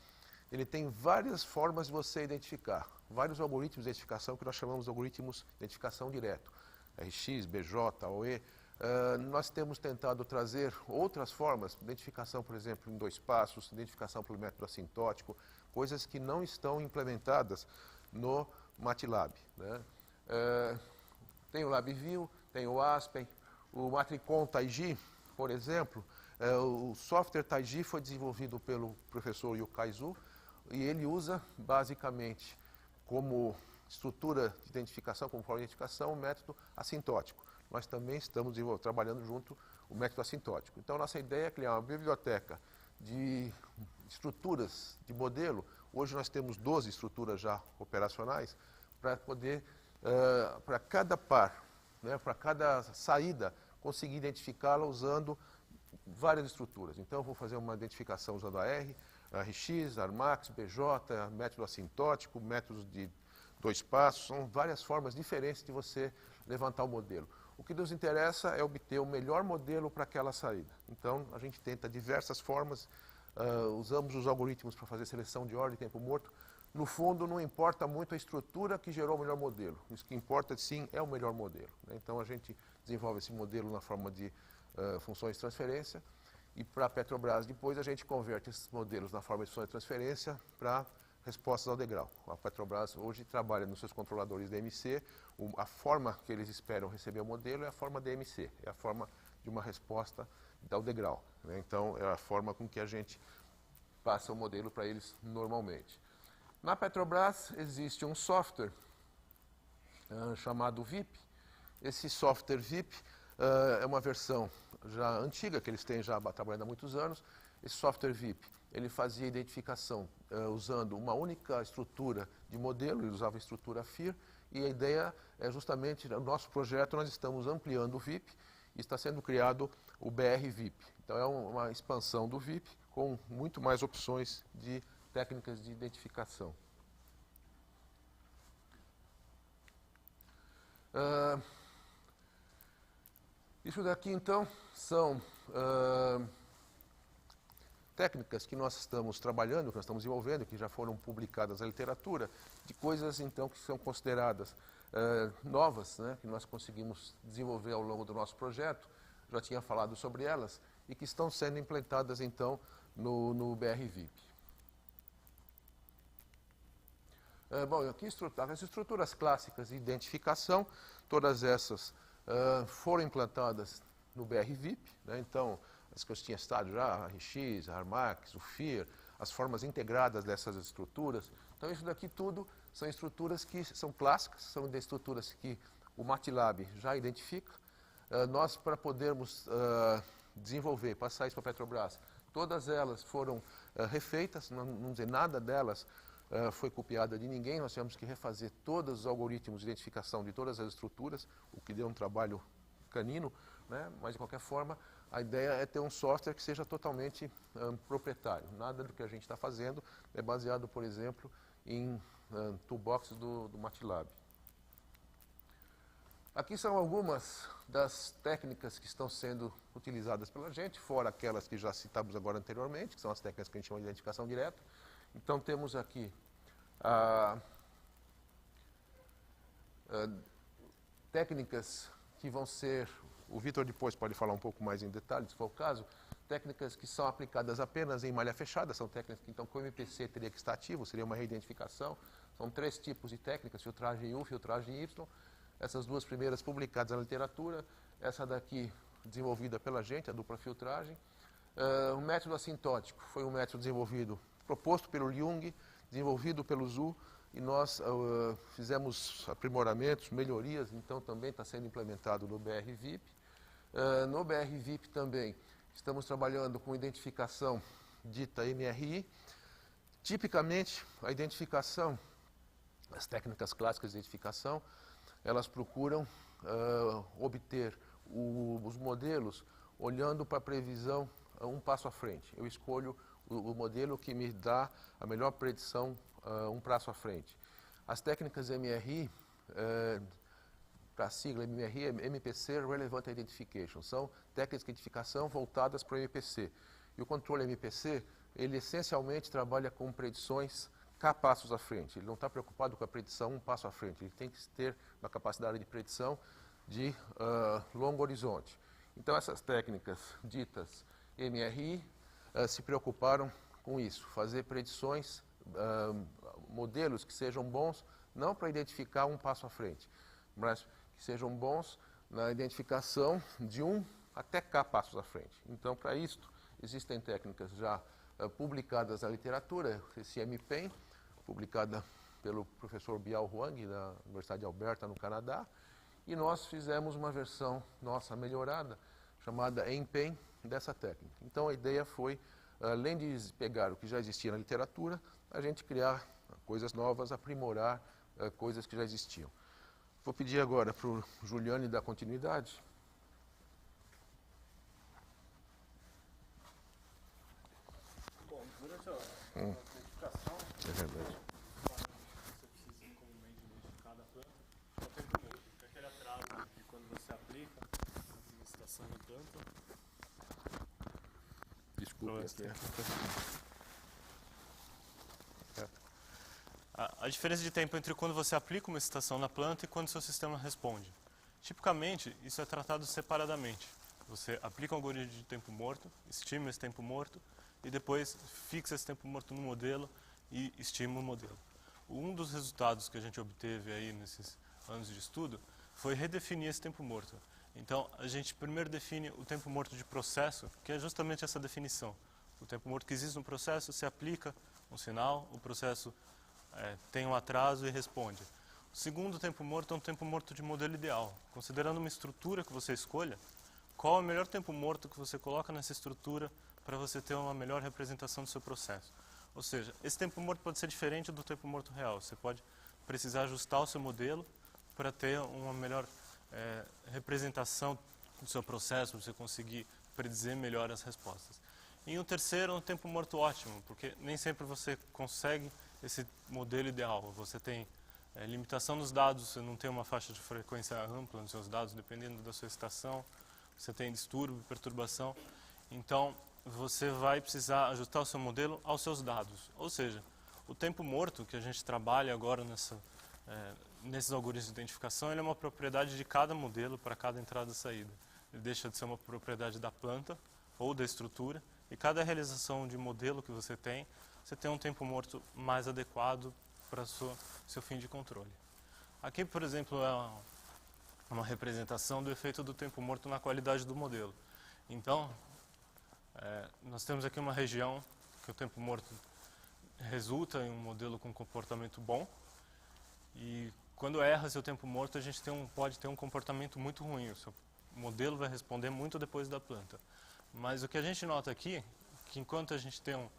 ele tem várias formas de você identificar, vários algoritmos de identificação que nós chamamos de algoritmos de identificação direto, RX, BJ, OE. Nós temos tentado trazer outras formas, identificação, por exemplo, em 2 passos, identificação pelo método assintótico, coisas que não estão implementadas no MATLAB, né? Tem o LabVIEW, tem o Aspen, o Matricon Taiji, por exemplo. O software Taiji foi desenvolvido pelo professor Yukai Zhu e ele usa basicamente como estrutura de identificação, como forma de identificação, o método assintótico. Nós também estamos trabalhando junto o método assintótico. Então, nossa ideia é criar uma biblioteca de estruturas de modelo. Hoje nós temos 12 estruturas já operacionais para poder, para cada par, né, para cada saída, conseguir identificá-la usando várias estruturas. Então, eu vou fazer uma identificação usando AR, RX, Armax, BJ, método assintótico, métodos de 2 passos. São várias formas diferentes de você levantar o modelo. O que nos interessa é obter o melhor modelo para aquela saída. Então, a gente tenta diversas formas, usamos os algoritmos para fazer seleção de ordem, tempo morto. No fundo, não importa muito a estrutura que gerou o melhor modelo. Isso que importa, sim, é o melhor modelo, né? Então, a gente desenvolve esse modelo na forma de funções de transferência. E para a Petrobras, depois, a gente converte esses modelos na forma de funções de transferência para respostas ao degrau. A Petrobras hoje trabalha nos seus controladores DMC, a forma que eles esperam receber o modelo é a forma DMC, é a forma de uma resposta ao degrau, né? Então, é a forma com que a gente passa o modelo para eles normalmente. Na Petrobras existe um software chamado VIP. Esse software VIP é uma versão já antiga, que eles têm já trabalhando há muitos anos. Esse software VIP, ele fazia identificação usando uma única estrutura de modelo, ele usava a estrutura FIR, e a ideia é justamente, no nosso projeto, nós estamos ampliando o VIP e está sendo criado o BR VIP. Então, é uma expansão do VIP com muito mais opções de técnicas de identificação. Isso daqui, então, são técnicas que nós estamos trabalhando, que nós estamos desenvolvendo, que já foram publicadas na literatura, de coisas, então, que são consideradas novas, né, que nós conseguimos desenvolver ao longo do nosso projeto, já tinha falado sobre elas, e que estão sendo implementadas, então, no BR VIP. Bom, aqui as estruturas clássicas de identificação, todas essas foram implantadas no BR VIP, né? Então, as que eu tinha citado já, a RX, a Armax, o FIR, as formas integradas dessas estruturas. Então, isso daqui tudo são estruturas que são clássicas, são estruturas que o MATLAB já identifica. Nós, para podermos desenvolver, passar isso para a Petrobras, todas elas foram refeitas, não vamos dizer nada delas foi copiada de ninguém, nós tivemos que refazer todos os algoritmos de identificação de todas as estruturas, o que deu um trabalho canino, né? Mas, de qualquer forma, a ideia é ter um software que seja totalmente proprietário. Nada do que a gente está fazendo é baseado, por exemplo, em toolboxes do MATLAB. Aqui são algumas das técnicas que estão sendo utilizadas pela gente, fora aquelas que já citamos agora anteriormente, que são as técnicas que a gente chama de identificação direta. Então, temos aqui técnicas que vão ser, o Vitor depois pode falar um pouco mais em detalhes, se for o caso, técnicas que são aplicadas apenas em malha fechada, são técnicas que, então, com o MPC teria que estar ativo, seria uma reidentificação. São 3 tipos de técnicas, filtragem U, filtragem Y. Essas 2 primeiras publicadas na literatura, essa daqui desenvolvida pela gente, a dupla filtragem. O método assintótico foi um método desenvolvido, proposto pelo Jung, desenvolvido pelo Zhu, e nós fizemos aprimoramentos, melhorias, então também está sendo implementado no BR VIP. No BR VIP também estamos trabalhando com identificação dita MRI. Tipicamente, a identificação, as técnicas clássicas de identificação, elas procuram obter os modelos olhando para a previsão um passo à frente. Eu escolho o modelo que me dá a melhor predição um passo à frente. As técnicas MRI, para a sigla MRI, é MPC Relevant Identification, são técnicas de identificação voltadas para o MPC. E o controle MPC, ele essencialmente trabalha com predições K passos à frente. Ele não está preocupado com a predição um passo à frente, ele tem que ter uma capacidade de predição de longo horizonte. Então, essas técnicas ditas MRI se preocuparam com isso, fazer predições, modelos que sejam bons, não para identificar um passo à frente, mas que sejam bons na identificação de 1 até K passos à frente. Então, para isto, existem técnicas já publicadas na literatura, esse MPEN, publicada pelo professor Biao Huang, da Universidade de Alberta, no Canadá, e nós fizemos uma versão nossa melhorada, chamada Empen, dessa técnica. Então a ideia foi, além de pegar o que já existia na literatura, a gente criar coisas novas, aprimorar coisas que já existiam. Vou pedir agora para o Juliane dar continuidade. Bom, durante a identificação, É verdade. você precisa comumente identificar da planta, é o tempo morto, que é aquele atraso de quando você aplica a estação na planta. Desculpe. A diferença de tempo entre quando você aplica uma estação na planta e quando seu sistema responde. Tipicamente, isso é tratado separadamente. Você aplica um algoritmo de tempo morto, estima esse tempo morto e depois fixa esse tempo morto no modelo e estima o modelo. Um dos resultados que a gente obteve aí nesses anos de estudo foi redefinir esse tempo morto. Então, a gente primeiro define o tempo morto de processo, que é justamente essa definição. O tempo morto que existe no processo, se aplica um sinal, o processo tem um atraso e responde. O segundo tempo morto é um tempo morto de modelo ideal. Considerando uma estrutura que você escolha, qual é o melhor tempo morto que você coloca nessa estrutura para você ter uma melhor representação do seu processo. Ou seja, esse tempo morto pode ser diferente do tempo morto real. Você pode precisar ajustar o seu modelo para ter uma melhor representação do seu processo, para você conseguir predizer melhor as respostas. E o terceiro é um tempo morto ótimo, porque nem sempre você consegue esse modelo ideal. Você tem limitação nos dados, você não tem uma faixa de frequência ampla nos seus dados, dependendo da sua estação, você tem distúrbio, perturbação. Então, você vai precisar ajustar o seu modelo aos seus dados. Ou seja, o tempo morto que a gente trabalha agora nesses algoritmos de identificação, ele é uma propriedade de cada modelo para cada entrada e saída. Ele deixa de ser uma propriedade da planta ou da estrutura, e cada realização de modelo que você tem um tempo morto mais adequado para o seu fim de controle. Aqui, por exemplo, é uma representação do efeito do tempo morto na qualidade do modelo. Então, nós temos aqui uma região que o tempo morto resulta em um modelo com comportamento bom, e quando erra seu tempo morto, a gente pode ter um comportamento muito ruim. O seu modelo vai responder muito depois da planta. Mas o que a gente nota aqui, que enquanto a gente tem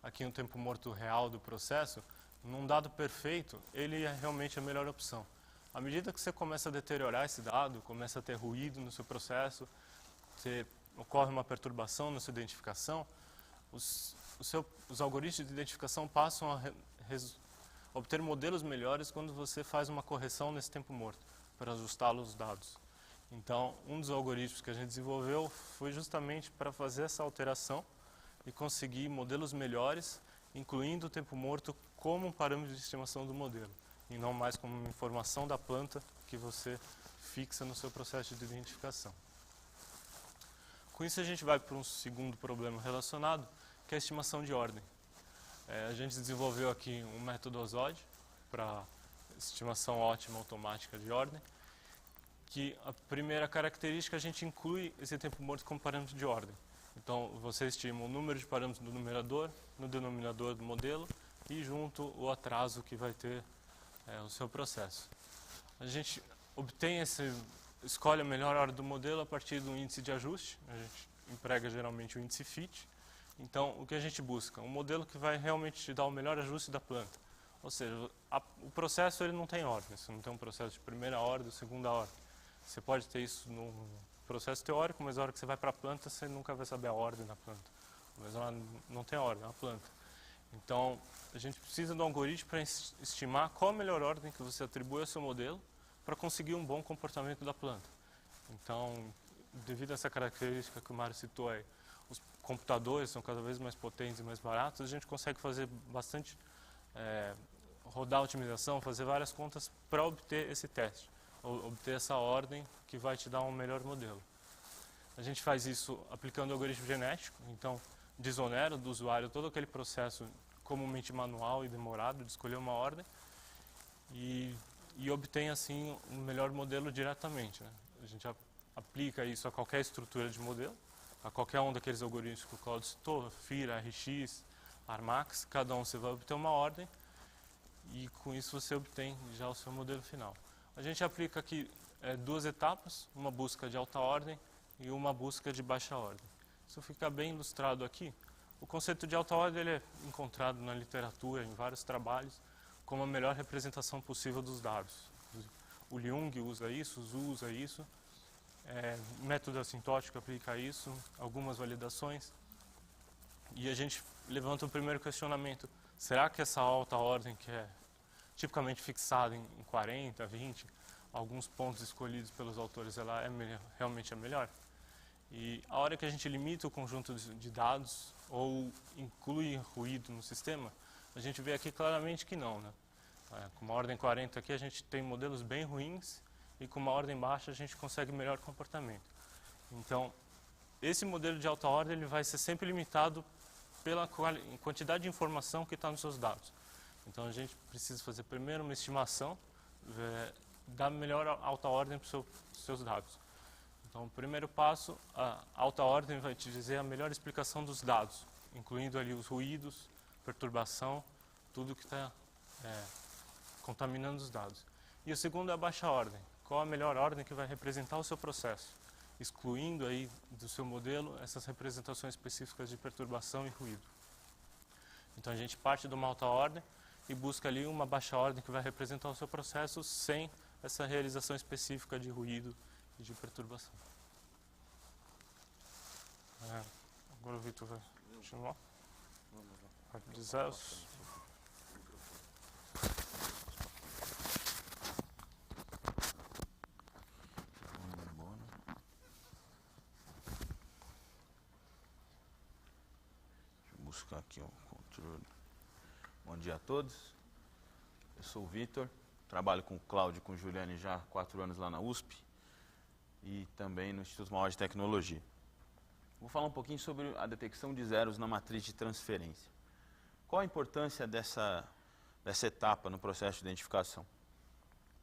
aqui um tempo morto real do processo, num dado perfeito, ele é realmente a melhor opção. À medida que você começa a deteriorar esse dado, começa a ter ruído no seu processo, ocorre uma perturbação na sua identificação, os algoritmos de identificação passam a obter modelos melhores quando você faz uma correção nesse tempo morto, para ajustá-lo aos dados. Então, um dos algoritmos que a gente desenvolveu foi justamente para fazer essa alteração e conseguir modelos melhores, incluindo o tempo morto como um parâmetro de estimação do modelo, e não mais como uma informação da planta que você fixa no seu processo de identificação. Com isso, a gente vai para um segundo problema relacionado, que é a estimação de ordem. A gente desenvolveu aqui um método OSOD para estimação ótima automática de ordem, que a primeira característica, a gente inclui esse tempo morto como parâmetro de ordem. Então, você estima o número de parâmetros do numerador, no denominador do modelo, e junto o atraso que vai ter o seu processo. A gente escolhe a melhor ordem do modelo a partir do índice de ajuste. A gente emprega geralmente o índice FIT. Então, o que a gente busca? Um modelo que vai realmente te dar o melhor ajuste da planta. Ou seja, o processo ele não tem ordem. Você não tem um processo de primeira ordem, segunda ordem. Você pode ter isso no processo teórico, mas na hora que você vai para a planta, você nunca vai saber a ordem da planta. Mas ela não tem ordem, é uma planta. Então, a gente precisa de um algoritmo para estimar qual a melhor ordem que você atribui ao seu modelo para conseguir um bom comportamento da planta. Então, devido a essa característica que o Mário citou aí, os computadores são cada vez mais potentes e mais baratos, a gente consegue fazer bastante, rodar a otimização, fazer várias contas para obter esse teste, obter essa ordem que vai te dar um melhor modelo. A gente faz isso aplicando o algoritmo genético, então desonera do usuário todo aquele processo comumente manual e demorado de escolher uma ordem e obtém assim um melhor modelo diretamente, né? A gente aplica isso a qualquer estrutura de modelo, a qualquer um daqueles algoritmos que o Claudio citou, FIRA, RX, Armax, cada um você vai obter uma ordem e com isso você obtém já o seu modelo final. A gente aplica aqui duas etapas, uma busca de alta ordem e uma busca de baixa ordem. Isso fica bem ilustrado aqui. O conceito de alta ordem ele é encontrado na literatura, em vários trabalhos, como a melhor representação possível dos dados. O Jung usa isso, o Zhu usa isso, o método assintótico aplica isso, algumas validações. E a gente levanta o primeiro questionamento: será que essa alta ordem, que é tipicamente fixada em 40, 20, alguns pontos escolhidos pelos autores, ela é realmente a melhor? E a hora que a gente limita o conjunto de dados ou inclui ruído no sistema, a gente vê aqui claramente que não, né? Com uma ordem 40 aqui a gente tem modelos bem ruins e com uma ordem baixa a gente consegue melhor comportamento. Então, esse modelo de alta ordem ele vai ser sempre limitado pela quantidade de informação que está nos seus dados. Então, a gente precisa fazer primeiro uma estimação da melhor alta ordem para os seus dados. Então, o primeiro passo, a alta ordem vai te dizer a melhor explicação dos dados, incluindo ali os ruídos, perturbação, tudo que está contaminando os dados. E o segundo é a baixa ordem. Qual a melhor ordem que vai representar o seu processo, excluindo aí do seu modelo essas representações específicas de perturbação e ruído. Então, a gente parte de uma alta ordem e busca ali uma baixa ordem que vai representar o seu processo sem essa realização específica de ruído e de perturbação. Agora o Vitor vai continuar. De zeros. Deixa eu buscar aqui o controle. Bom dia a todos. Eu sou o Vitor, trabalho com o Cláudio e com o Juliane já há 4 anos lá na USP e também no Instituto Mauá de Tecnologia. Vou falar um pouquinho sobre a detecção de zeros na matriz de transferência. Qual a importância dessa etapa no processo de identificação?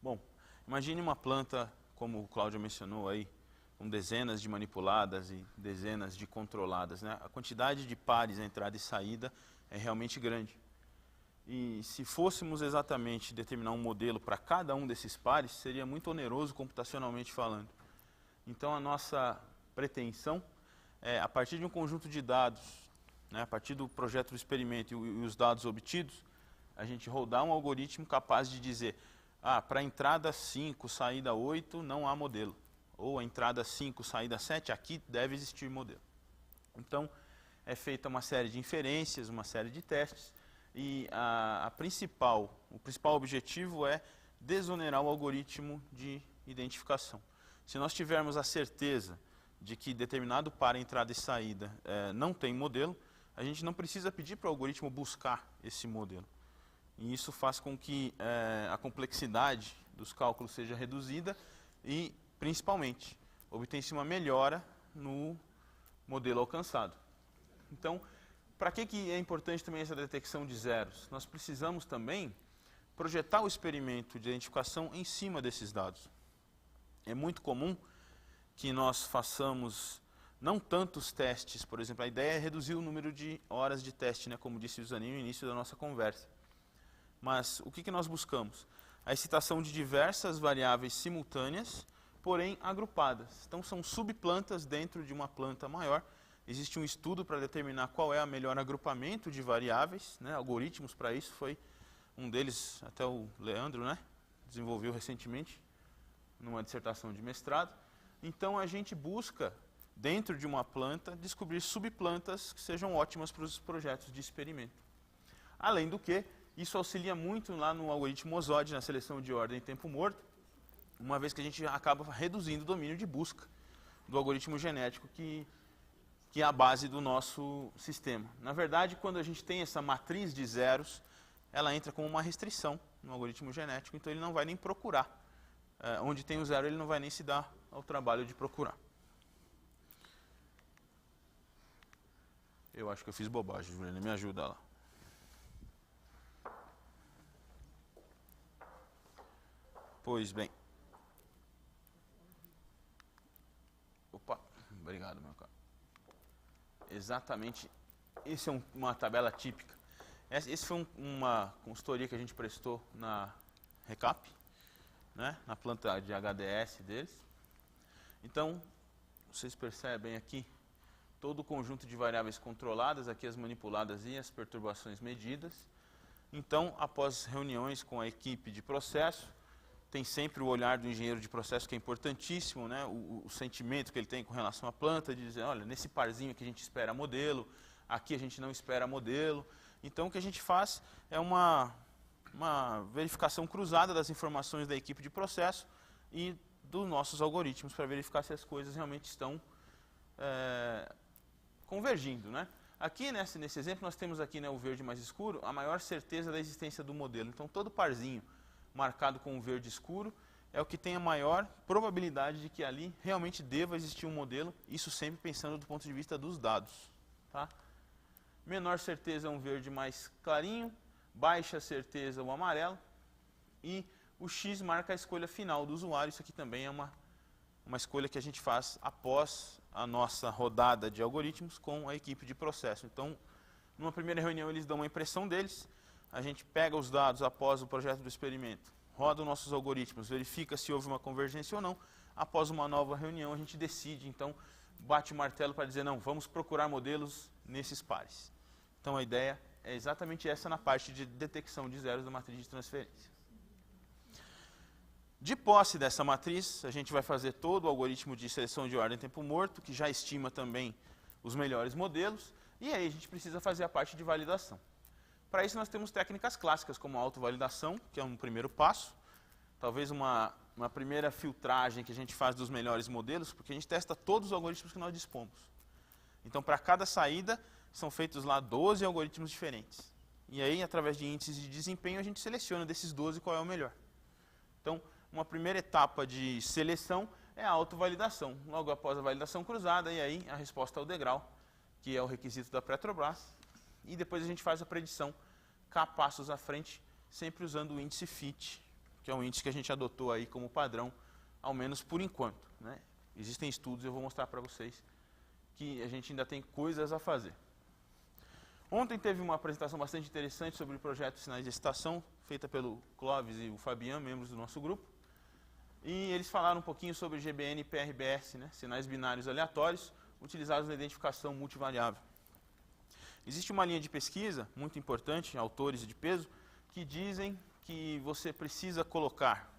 Bom, imagine uma planta, como o Cláudio mencionou aí, com dezenas de manipuladas e dezenas de controladas, né? A quantidade de pares, entrada e saída, é realmente grande. E se fôssemos exatamente determinar um modelo para cada um desses pares, seria muito oneroso computacionalmente falando. Então, a nossa pretensão é, a partir de um conjunto de dados, né, a partir do projeto do experimento e os dados obtidos, a gente rodar um algoritmo capaz de dizer, para a entrada 5, saída 8, não há modelo. Ou a entrada 5, saída 7, aqui deve existir modelo. Então, é feita uma série de inferências, uma série de testes, e o principal objetivo é desonerar o algoritmo de identificação. Se nós tivermos a certeza de que determinado par entrada e saída não tem modelo, a gente não precisa pedir para o algoritmo buscar esse modelo. E isso faz com que a complexidade dos cálculos seja reduzida e, principalmente, obtém-se uma melhora no modelo alcançado. Então, para que é importante também essa detecção de zeros? Nós precisamos também projetar o experimento de identificação em cima desses dados. É muito comum que nós façamos não tantos testes, por exemplo, a ideia é reduzir o número de horas de teste, né, como disse o Zanin no início da nossa conversa. Mas o que nós buscamos? A excitação de diversas variáveis simultâneas, porém agrupadas. Então são subplantas dentro de uma planta maior. Existe um estudo para determinar qual é o melhor agrupamento de variáveis, né, algoritmos para isso, foi um deles, até o Leandro, né, desenvolveu recentemente, numa dissertação de mestrado. Então a gente busca, dentro de uma planta, descobrir subplantas que sejam ótimas para os projetos de experimento. Além do que, isso auxilia muito lá no algoritmo OSOD, na seleção de ordem em tempo morto, uma vez que a gente acaba reduzindo o domínio de busca do algoritmo genético que é a base do nosso sistema. Na verdade, quando a gente tem essa matriz de zeros, ela entra como uma restrição no algoritmo genético, então ele não vai nem procurar. Onde tem o zero, ele não vai nem se dar ao trabalho de procurar. Eu acho que eu fiz bobagem, Juliana, me ajuda lá. Pois bem. Opa, obrigado, meu caro. Exatamente, essa é uma tabela típica. Esse foi uma consultoria que a gente prestou na Recap, né, na planta de HDS deles. Então, vocês percebem aqui todo o conjunto de variáveis controladas, aqui as manipuladas e as perturbações medidas. Então, após reuniões com a equipe de processo, tem sempre o olhar do engenheiro de processo, que é importantíssimo, né, o sentimento que ele tem com relação à planta, de dizer, olha, nesse parzinho aqui a gente espera modelo, aqui a gente não espera modelo. Então, o que a gente faz é uma verificação cruzada das informações da equipe de processo e dos nossos algoritmos, para verificar se as coisas realmente estão convergindo, né? Aqui, nesse exemplo, nós temos aqui, né, o verde mais escuro, a maior certeza da existência do modelo. Então, todo parzinho marcado com o verde escuro é o que tem a maior probabilidade de que ali realmente deva existir um modelo, isso sempre pensando do ponto de vista dos dados. Tá? Menor certeza é um verde mais clarinho, baixa certeza o amarelo, e o X marca a escolha final do usuário. Isso aqui também é uma escolha que a gente faz após a nossa rodada de algoritmos com a equipe de processo. Então, numa primeira reunião, eles dão uma impressão deles, a gente pega os dados após o projeto do experimento, roda os nossos algoritmos, verifica se houve uma convergência ou não. Após uma nova reunião, a gente decide, então, bate o martelo para dizer, não, vamos procurar modelos nesses pares. Então, a ideia é exatamente essa na parte de detecção de zeros da matriz de transferência. De posse dessa matriz, a gente vai fazer todo o algoritmo de seleção de ordem tempo morto, que já estima também os melhores modelos, e aí a gente precisa fazer a parte de validação. Para isso, nós temos técnicas clássicas, como a autovalidação, que é um primeiro passo, talvez uma primeira filtragem que a gente faz dos melhores modelos, porque a gente testa todos os algoritmos que nós dispomos. Então, para cada saída, são feitos lá 12 algoritmos diferentes. E aí, através de índices de desempenho, a gente seleciona desses 12 qual é o melhor. Então, uma primeira etapa de seleção é a autovalidação. Logo após a validação cruzada, e aí a resposta ao degrau, que é o requisito da Petrobras. E depois a gente faz a predição K passos à frente, sempre usando o índice FIT, que é um índice que a gente adotou aí como padrão, ao menos por enquanto, né? Existem estudos, eu vou mostrar para vocês, que a gente ainda tem coisas a fazer. Ontem teve uma apresentação bastante interessante sobre o projeto Sinais de Excitação, feita pelo Clóvis e o Fabian, membros do nosso grupo. E eles falaram um pouquinho sobre GBN e PRBS, né? Sinais binários aleatórios, utilizados na identificação multivariável. Existe uma linha de pesquisa muito importante, autores de peso, que dizem que você precisa colocar,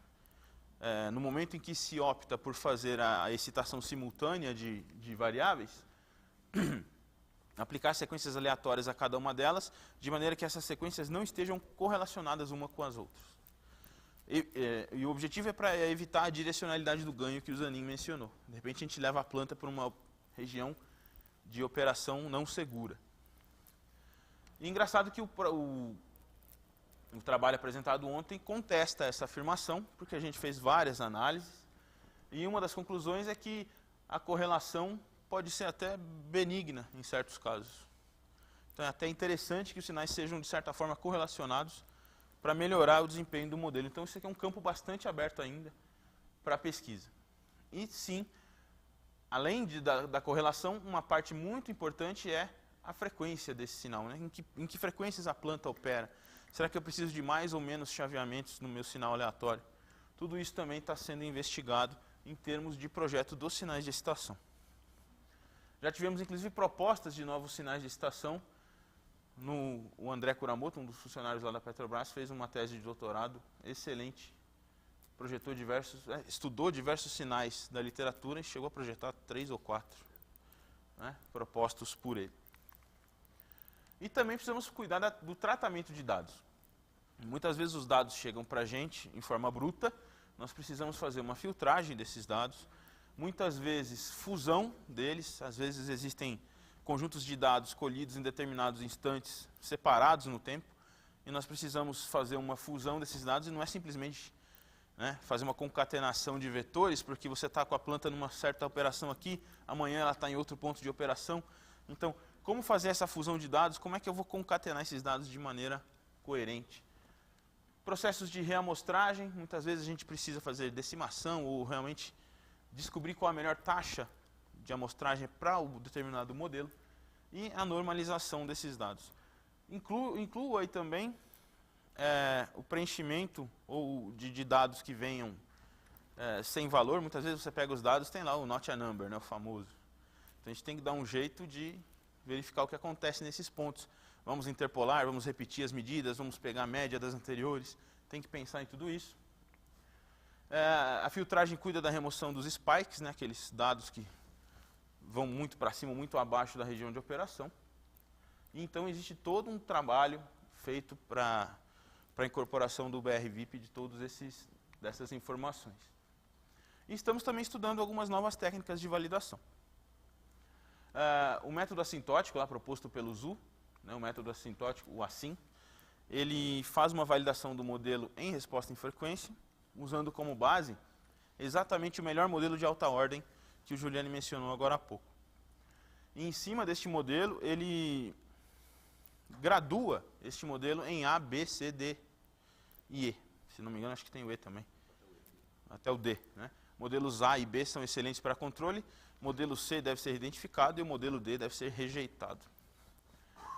no momento em que se opta por fazer a excitação simultânea de variáveis, aplicar sequências aleatórias a cada uma delas, de maneira que essas sequências não estejam correlacionadas uma com as outras. E o objetivo é para evitar a direcionalidade do ganho que o Zanin mencionou. De repente, a gente leva a planta para uma região de operação não segura. E engraçado que o trabalho apresentado ontem contesta essa afirmação, porque a gente fez várias análises, e uma das conclusões é que a correlação pode ser até benigna em certos casos. Então é até interessante que os sinais sejam, de certa forma, correlacionados para melhorar o desempenho do modelo. Então isso aqui é um campo bastante aberto ainda para a pesquisa. E sim, além da correlação, uma parte muito importante é a frequência desse sinal, né? Em que frequências a planta opera? Será que eu preciso de mais ou menos chaveamentos no meu sinal aleatório? Tudo isso também está sendo investigado em termos de projeto dos sinais de excitação. Já tivemos, inclusive, propostas de novos sinais de excitação. O André Kuramoto, um dos funcionários lá da Petrobras, fez uma tese de doutorado excelente. Estudou diversos sinais da literatura e chegou a projetar 3 ou 4, né, propostos por ele. E também precisamos cuidar do tratamento de dados. Muitas vezes os dados chegam para a gente em forma bruta, nós precisamos fazer uma filtragem desses dados, muitas vezes fusão deles, às vezes existem conjuntos de dados colhidos em determinados instantes, separados no tempo, e nós precisamos fazer uma fusão desses dados, e não é simplesmente, né, fazer uma concatenação de vetores, porque você está com a planta numa certa operação aqui, amanhã ela está em outro ponto de operação. Então, como fazer essa fusão de dados? Como é que eu vou concatenar esses dados de maneira coerente? Processos de reamostragem, muitas vezes a gente precisa fazer decimação ou realmente descobrir qual a melhor taxa de amostragem para o determinado modelo, e a normalização desses dados. Incluo aí também o preenchimento ou de dados que venham sem valor. Muitas vezes você pega os dados, tem lá o not a number, né, o famoso. Então a gente tem que dar um jeito de verificar o que acontece nesses pontos. Vamos interpolar, vamos repetir as medidas, vamos pegar a média das anteriores. Tem que pensar em tudo isso. A filtragem cuida da remoção dos spikes, né, aqueles dados que vão muito para cima, muito abaixo da região de operação. E então existe todo um trabalho feito para a incorporação do BR-VIP de dessas informações. E estamos também estudando algumas novas técnicas de validação. O método assintótico, lá proposto pelo ZU, né, o método assintótico, o ASSIN, ele faz uma validação do modelo em resposta em frequência, usando como base exatamente o melhor modelo de alta ordem que o Juliane mencionou agora há pouco. E em cima deste modelo, ele gradua este modelo em A, B, C, D e E. Se não me engano, acho que tem o E também. Até o D. Né? Modelos A e B são excelentes para controle, modelo C deve ser identificado e o modelo D deve ser rejeitado.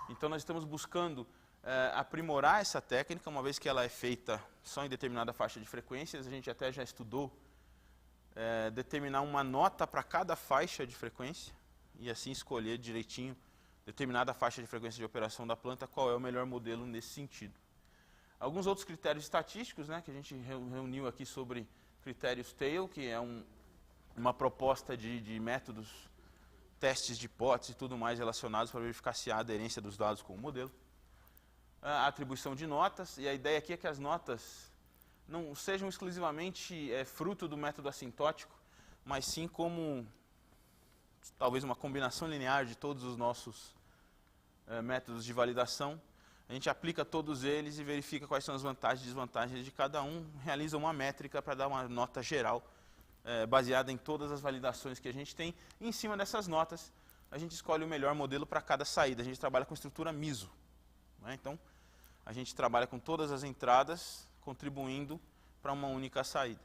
Então nós estamos buscando aprimorar essa técnica, uma vez que ela é feita só em determinada faixa de frequências. A gente até já estudou determinar uma nota para cada faixa de frequência e assim escolher direitinho determinada faixa de frequência de operação da planta, qual é o melhor modelo nesse sentido. Alguns outros critérios estatísticos, né, que a gente reuniu aqui sobre critérios TAIL, que é uma proposta de métodos, testes de hipótese e tudo mais relacionados para verificar se há aderência dos dados com o modelo. A atribuição de notas, e a ideia aqui é que as notas não sejam exclusivamente fruto do método assintótico, mas sim como talvez uma combinação linear de todos os nossos métodos de validação. A gente aplica todos eles e verifica quais são as vantagens e desvantagens de cada um, realiza uma métrica para dar uma nota geral, baseada em todas as validações que a gente tem. E em cima dessas notas, a gente escolhe o melhor modelo para cada saída. A gente trabalha com estrutura MISO. Né? Então, a gente trabalha com todas as entradas, contribuindo para uma única saída.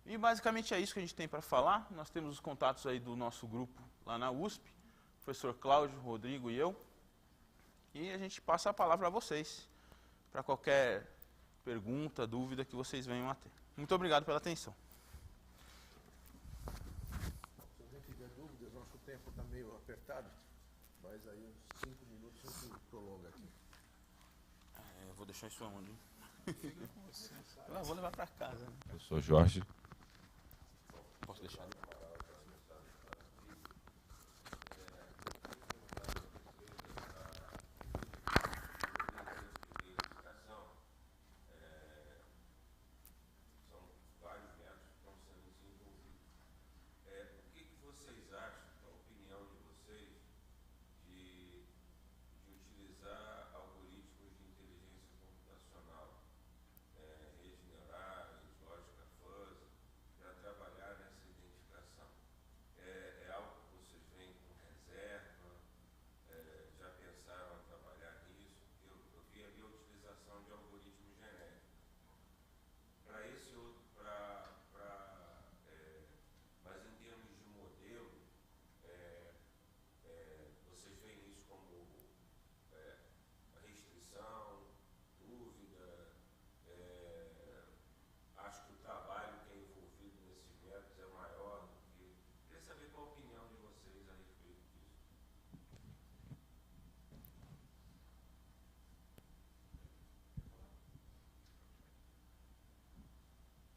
E basicamente é isso que a gente tem para falar. Nós temos os contatos aí do nosso grupo lá na USP, o professor Cláudio, Rodrigo e eu. E a gente passa a palavra a vocês, para qualquer pergunta, dúvida que vocês venham a ter. Muito obrigado pela atenção. Se alguém tiver dúvidas, nosso tempo está meio apertado, mas aí uns 5 minutos a gente prolonga aqui. Eu vou deixar isso aonde? Eu vou levar para casa. Né? Eu sou Jorge. Posso deixar?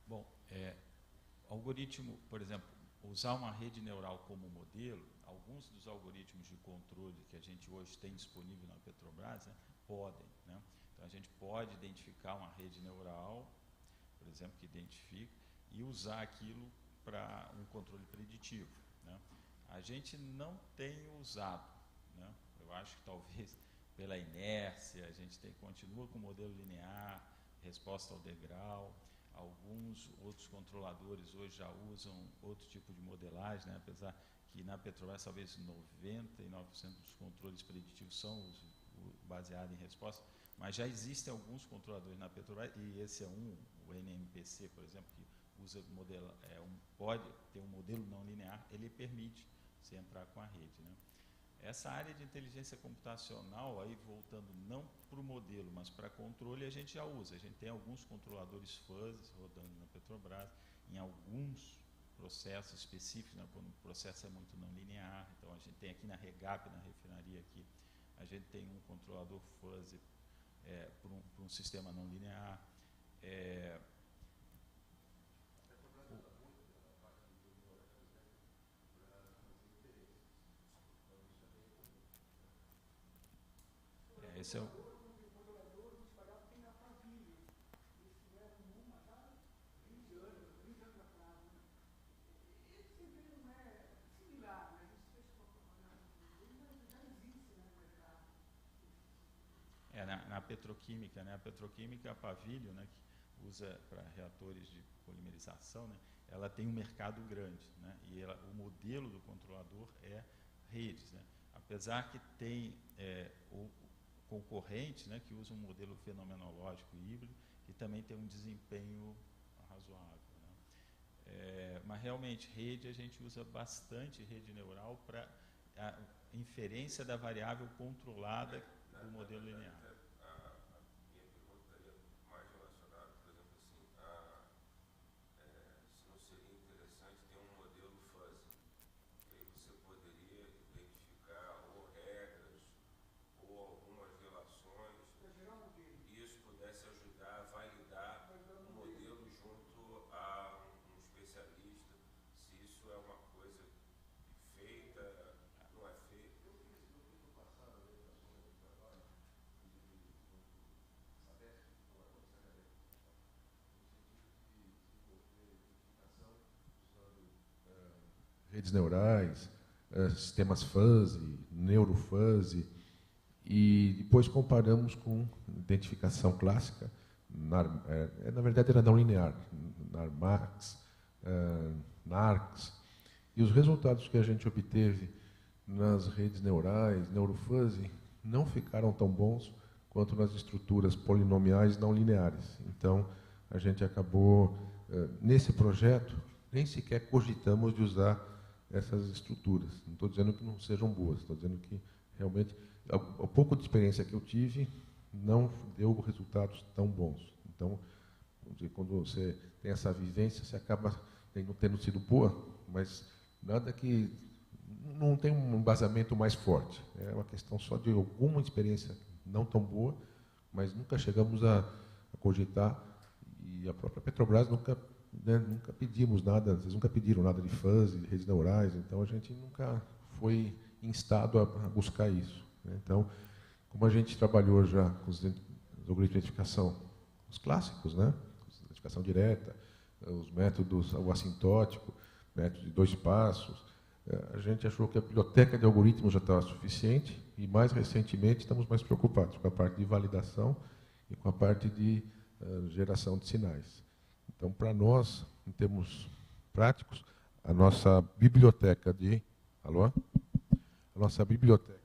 Bom, algoritmo, por exemplo, usar uma rede neural como modelo, alguns dos algoritmos de controle que a gente hoje tem disponível na Petrobras, né, podem. Né? Então, a gente pode identificar uma rede neural, por exemplo, que identifica, e usar aquilo para um controle preditivo. Né? A gente não tem usado. Né? Eu acho que talvez pela inércia, a gente continua com o modelo linear, resposta ao degrau. Alguns outros controladores hoje já usam outro tipo de modelagem, né? Apesar que na Petrobras talvez 99% dos controles preditivos são baseados em resposta, mas já existem alguns controladores na Petrobras, e esse é o NMPC, por exemplo, que usa pode ter um modelo não linear, ele permite você entrar com a rede. Né? Essa área de inteligência computacional, aí voltando não para o modelo, mas para controle, a gente já usa. A gente tem alguns controladores fuzzy rodando na Petrobras, em alguns processos específicos, né, quando o processo é muito não linear. Então, a gente tem aqui na REGAP, na refinaria aqui, a gente tem um controlador fuzzy para um sistema não linear. Esse é o... Na petroquímica, né? A petroquímica, a Pavilio, né, que usa para reatores de polimerização, né, ela tem um mercado grande, né, e o modelo do controlador é redes, né, apesar que tem o concorrente, né, que usa um modelo fenomenológico híbrido, que também tem um desempenho razoável, né. Mas realmente rede a gente usa bastante rede neural para a inferência da variável controlada do modelo linear. Redes neurais, sistemas fuzzy, neurofuzzy, e depois comparamos com identificação clássica, na verdade era não linear, NARMAX, NARCS, e os resultados que a gente obteve nas redes neurais, neurofuzzy, não ficaram tão bons quanto nas estruturas polinomiais não lineares. Então, a gente acabou, nesse projeto, nem sequer cogitamos de usar essas estruturas. Não estou dizendo que não sejam boas, estou dizendo que realmente, o pouco de experiência que eu tive, não deu resultados tão bons. Então, quando você tem essa vivência, você acaba não tendo sido boa, mas nada que não tem um embasamento mais forte. É uma questão só de alguma experiência não tão boa, mas nunca chegamos a cogitar, e a própria Petrobras nunca pedimos nada, vocês nunca pediram nada de fuzzy, de redes neurais, então a gente nunca foi instado a buscar isso, né? Então, como a gente trabalhou já com os algoritmos de identificação, os clássicos, né? Identificação direta, os métodos, o assintótico, método de 2 passos, a gente achou que a biblioteca de algoritmos já estava suficiente e, mais recentemente, estamos mais preocupados com a parte de validação e com a parte de geração de sinais. Então, para nós, em termos práticos, a nossa biblioteca de... Alô? A nossa biblioteca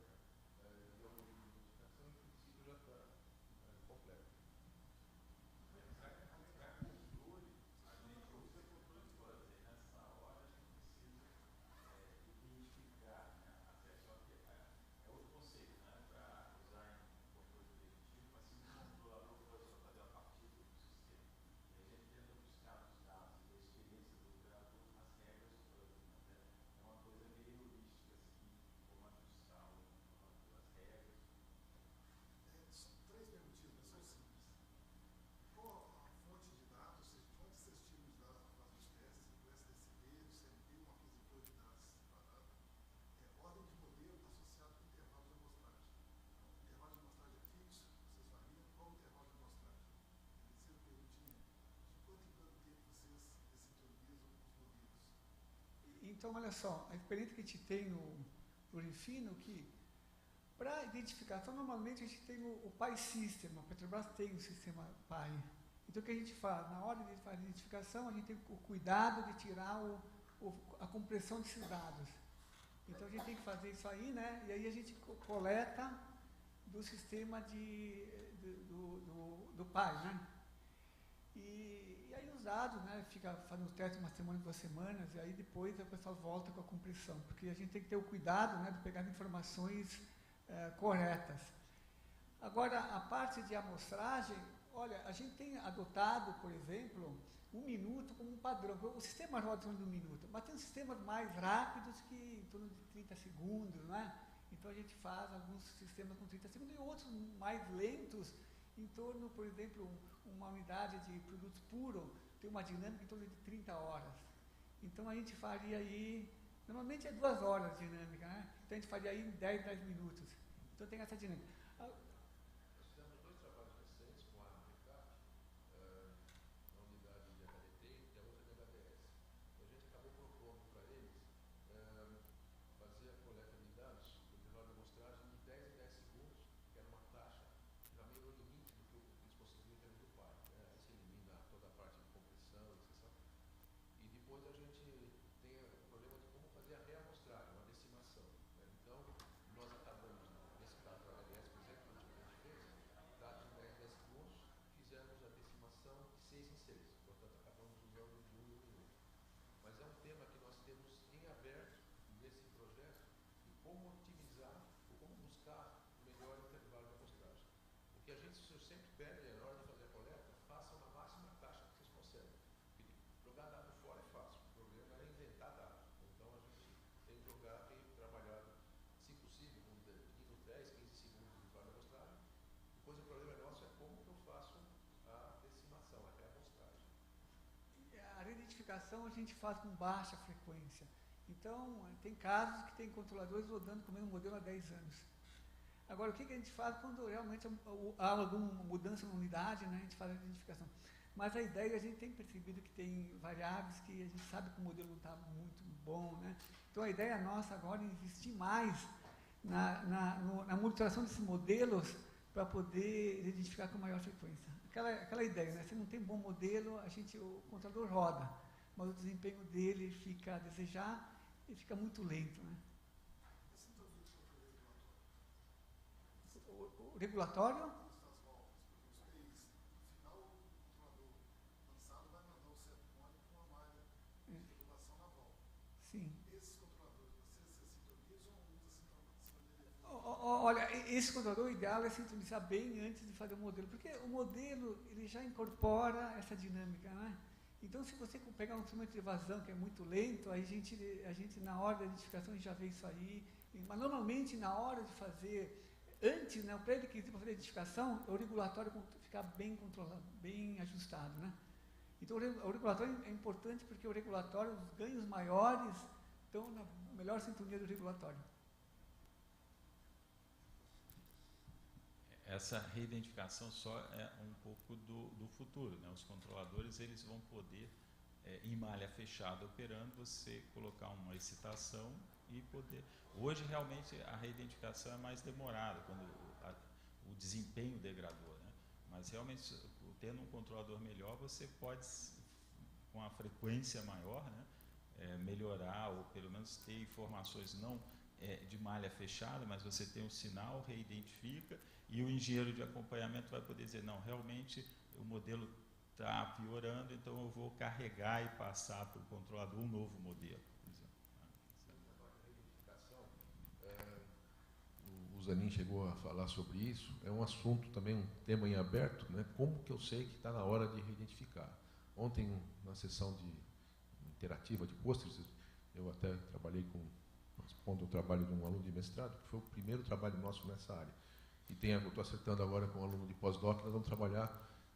Então, olha só, a experiência que a gente tem no Plurifino, que para identificação, normalmente a gente tem o PI System, a Petrobras tem o sistema PI. Então, o que a gente faz? Na hora de fazer a identificação, a gente tem o cuidado de tirar a compressão desses dados. Então, a gente tem que fazer isso aí, né? E aí a gente coleta do sistema do PI, né? E aí os frustrado, né? Fica fazendo o teste uma semana, 2 semanas, e aí depois o pessoal volta com a compressão, porque a gente tem que ter o cuidado, né, de pegar informações corretas. Agora, a parte de amostragem, olha, a gente tem adotado, por exemplo, 1 minuto como um padrão. O sistema roda em torno de 1 minuto, mas tem sistemas mais rápidos que em torno de 30 segundos, né? Então a gente faz alguns sistemas com 30 segundos e outros mais lentos, em torno, por exemplo, uma unidade de produtos puro tem uma dinâmica em torno de 30 horas. Então a gente faria aí, normalmente é 2 horas de dinâmica, né? Então a gente faria aí em 10 minutos. Então tem essa dinâmica. Nós fizemos 2 trabalhos recentes com a ANAPECAP, na unidade de HDT e a outra de HDS. A gente acabou propondo para eles fazer a coleta de dados do intervalo de amostragem de 10 em 10 segundos, que era uma taxa já meio no limite do que eles conseguiam em termos do pai. Aí se elimina toda a parte de compressão, exceção. E depois a gente tem o problema de como fazer a reamostragem, uma decimação. Então, nós acabamos, nesse caso do HDS, por exemplo, que a gente fez, dados em 10 segundos, fizemos a decimação de 6 em 6. Portanto, acabamos usando de 1 em 1 minuto. Mas é um tema que nós temos em aberto nesse projeto de como otimizar, ou como buscar o melhor intervalo de amostragem. O que a gente sempre pede é, na hora de fazer a coleta, façam na máxima taxa que vocês conseguem. Jogar dado fora é fácil, o problema é inventar dados. Então a gente tem jogado, tem trabalhado, se possível, pedindo 10, 15 segundos de intervalo de amostragem. Depois o problema nosso é como que eu faço a decimação, a reamostragem. A reidentificação a gente faz com baixa frequência. Então, tem casos que tem controladores rodando com o mesmo modelo há 10 anos. Agora, o que a gente faz quando realmente há alguma mudança na unidade, né, a gente faz a identificação. Mas a ideia, a gente tem percebido que tem variáveis que a gente sabe que o modelo não está muito bom, né? Então, a ideia nossa agora é investir mais na monitoração desses modelos para poder identificar com maior frequência. Aquela ideia, né? Se não tem bom modelo, o controlador roda, mas o desempenho dele fica a desejar e fica muito lento, né? O regulatório? Sim. Olha, esse controlador, o ideal é sintonizar bem antes de fazer o modelo, porque o modelo ele já incorpora essa dinâmica, né? Então, se você pegar um instrumento de evasão que é muito lento, aí a gente na hora da identificação a gente já vê isso aí, mas normalmente na hora de fazer, antes, né, o pré-requisito para fazer a identificação é o regulatório ficar bem controlado, bem ajustado, né? Então, o regulatório é importante porque o regulatório, os ganhos maiores estão na melhor sintonia do regulatório. Essa reidentificação só é um pouco do futuro, né? Os controladores eles vão poder, em malha fechada operando, você colocar uma excitação e poder... Hoje, realmente, a reidentificação é mais demorada, quando o desempenho degradou, né? Mas, realmente, tendo um controlador melhor, você pode, com a frequência maior, né, melhorar, ou pelo menos ter informações não de malha fechada, mas você tem um sinal, reidentifica, e o engenheiro de acompanhamento vai poder dizer, não, realmente o modelo está piorando, então eu vou carregar e passar para o controlador um novo modelo. Por exemplo. O Zanin chegou a falar sobre isso, é um assunto também, um tema em aberto, né? Como que eu sei que está na hora de reidentificar? Ontem, na sessão interativa de pôsteres, eu até trabalhei respondo o trabalho de um aluno de mestrado, que foi o primeiro trabalho nosso nessa área. E estou acertando agora com um aluno de pós-doc, nós vamos trabalhar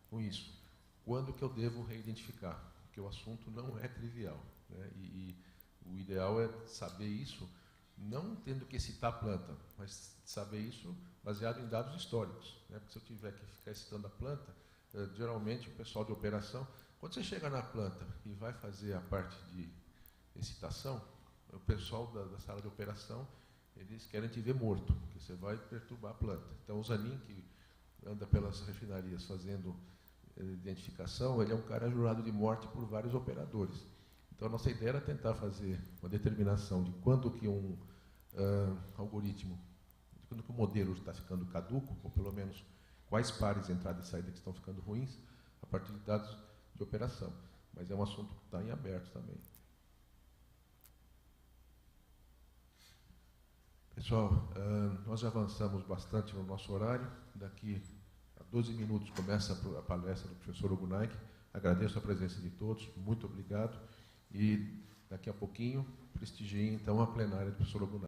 com isso. Quando que eu devo reidentificar? Porque o assunto não é trivial, né? E o ideal é saber isso, não tendo que citar a planta, mas saber isso baseado em dados históricos, né? Porque se eu tiver que ficar citando a planta, geralmente o pessoal de operação, quando você chega na planta e vai fazer a parte de excitação, o pessoal da sala de operação, eles querem te ver morto, porque você vai perturbar a planta. Então, o Zanin, que anda pelas refinarias fazendo identificação, ele é um cara jurado de morte por vários operadores. Então, a nossa ideia era tentar fazer uma determinação de quando que um algoritmo, de quando que o modelo está ficando caduco, ou pelo menos quais pares de entrada e saída que estão ficando ruins, a partir de dados de operação. mas é um assunto que está em aberto também. Pessoal, nós já avançamos bastante no nosso horário. Daqui a 12 minutos começa a palestra do professor Ogunaik. Agradeço a presença de todos, muito obrigado. E daqui a pouquinho prestigiem então a plenária do professor Ogunaik.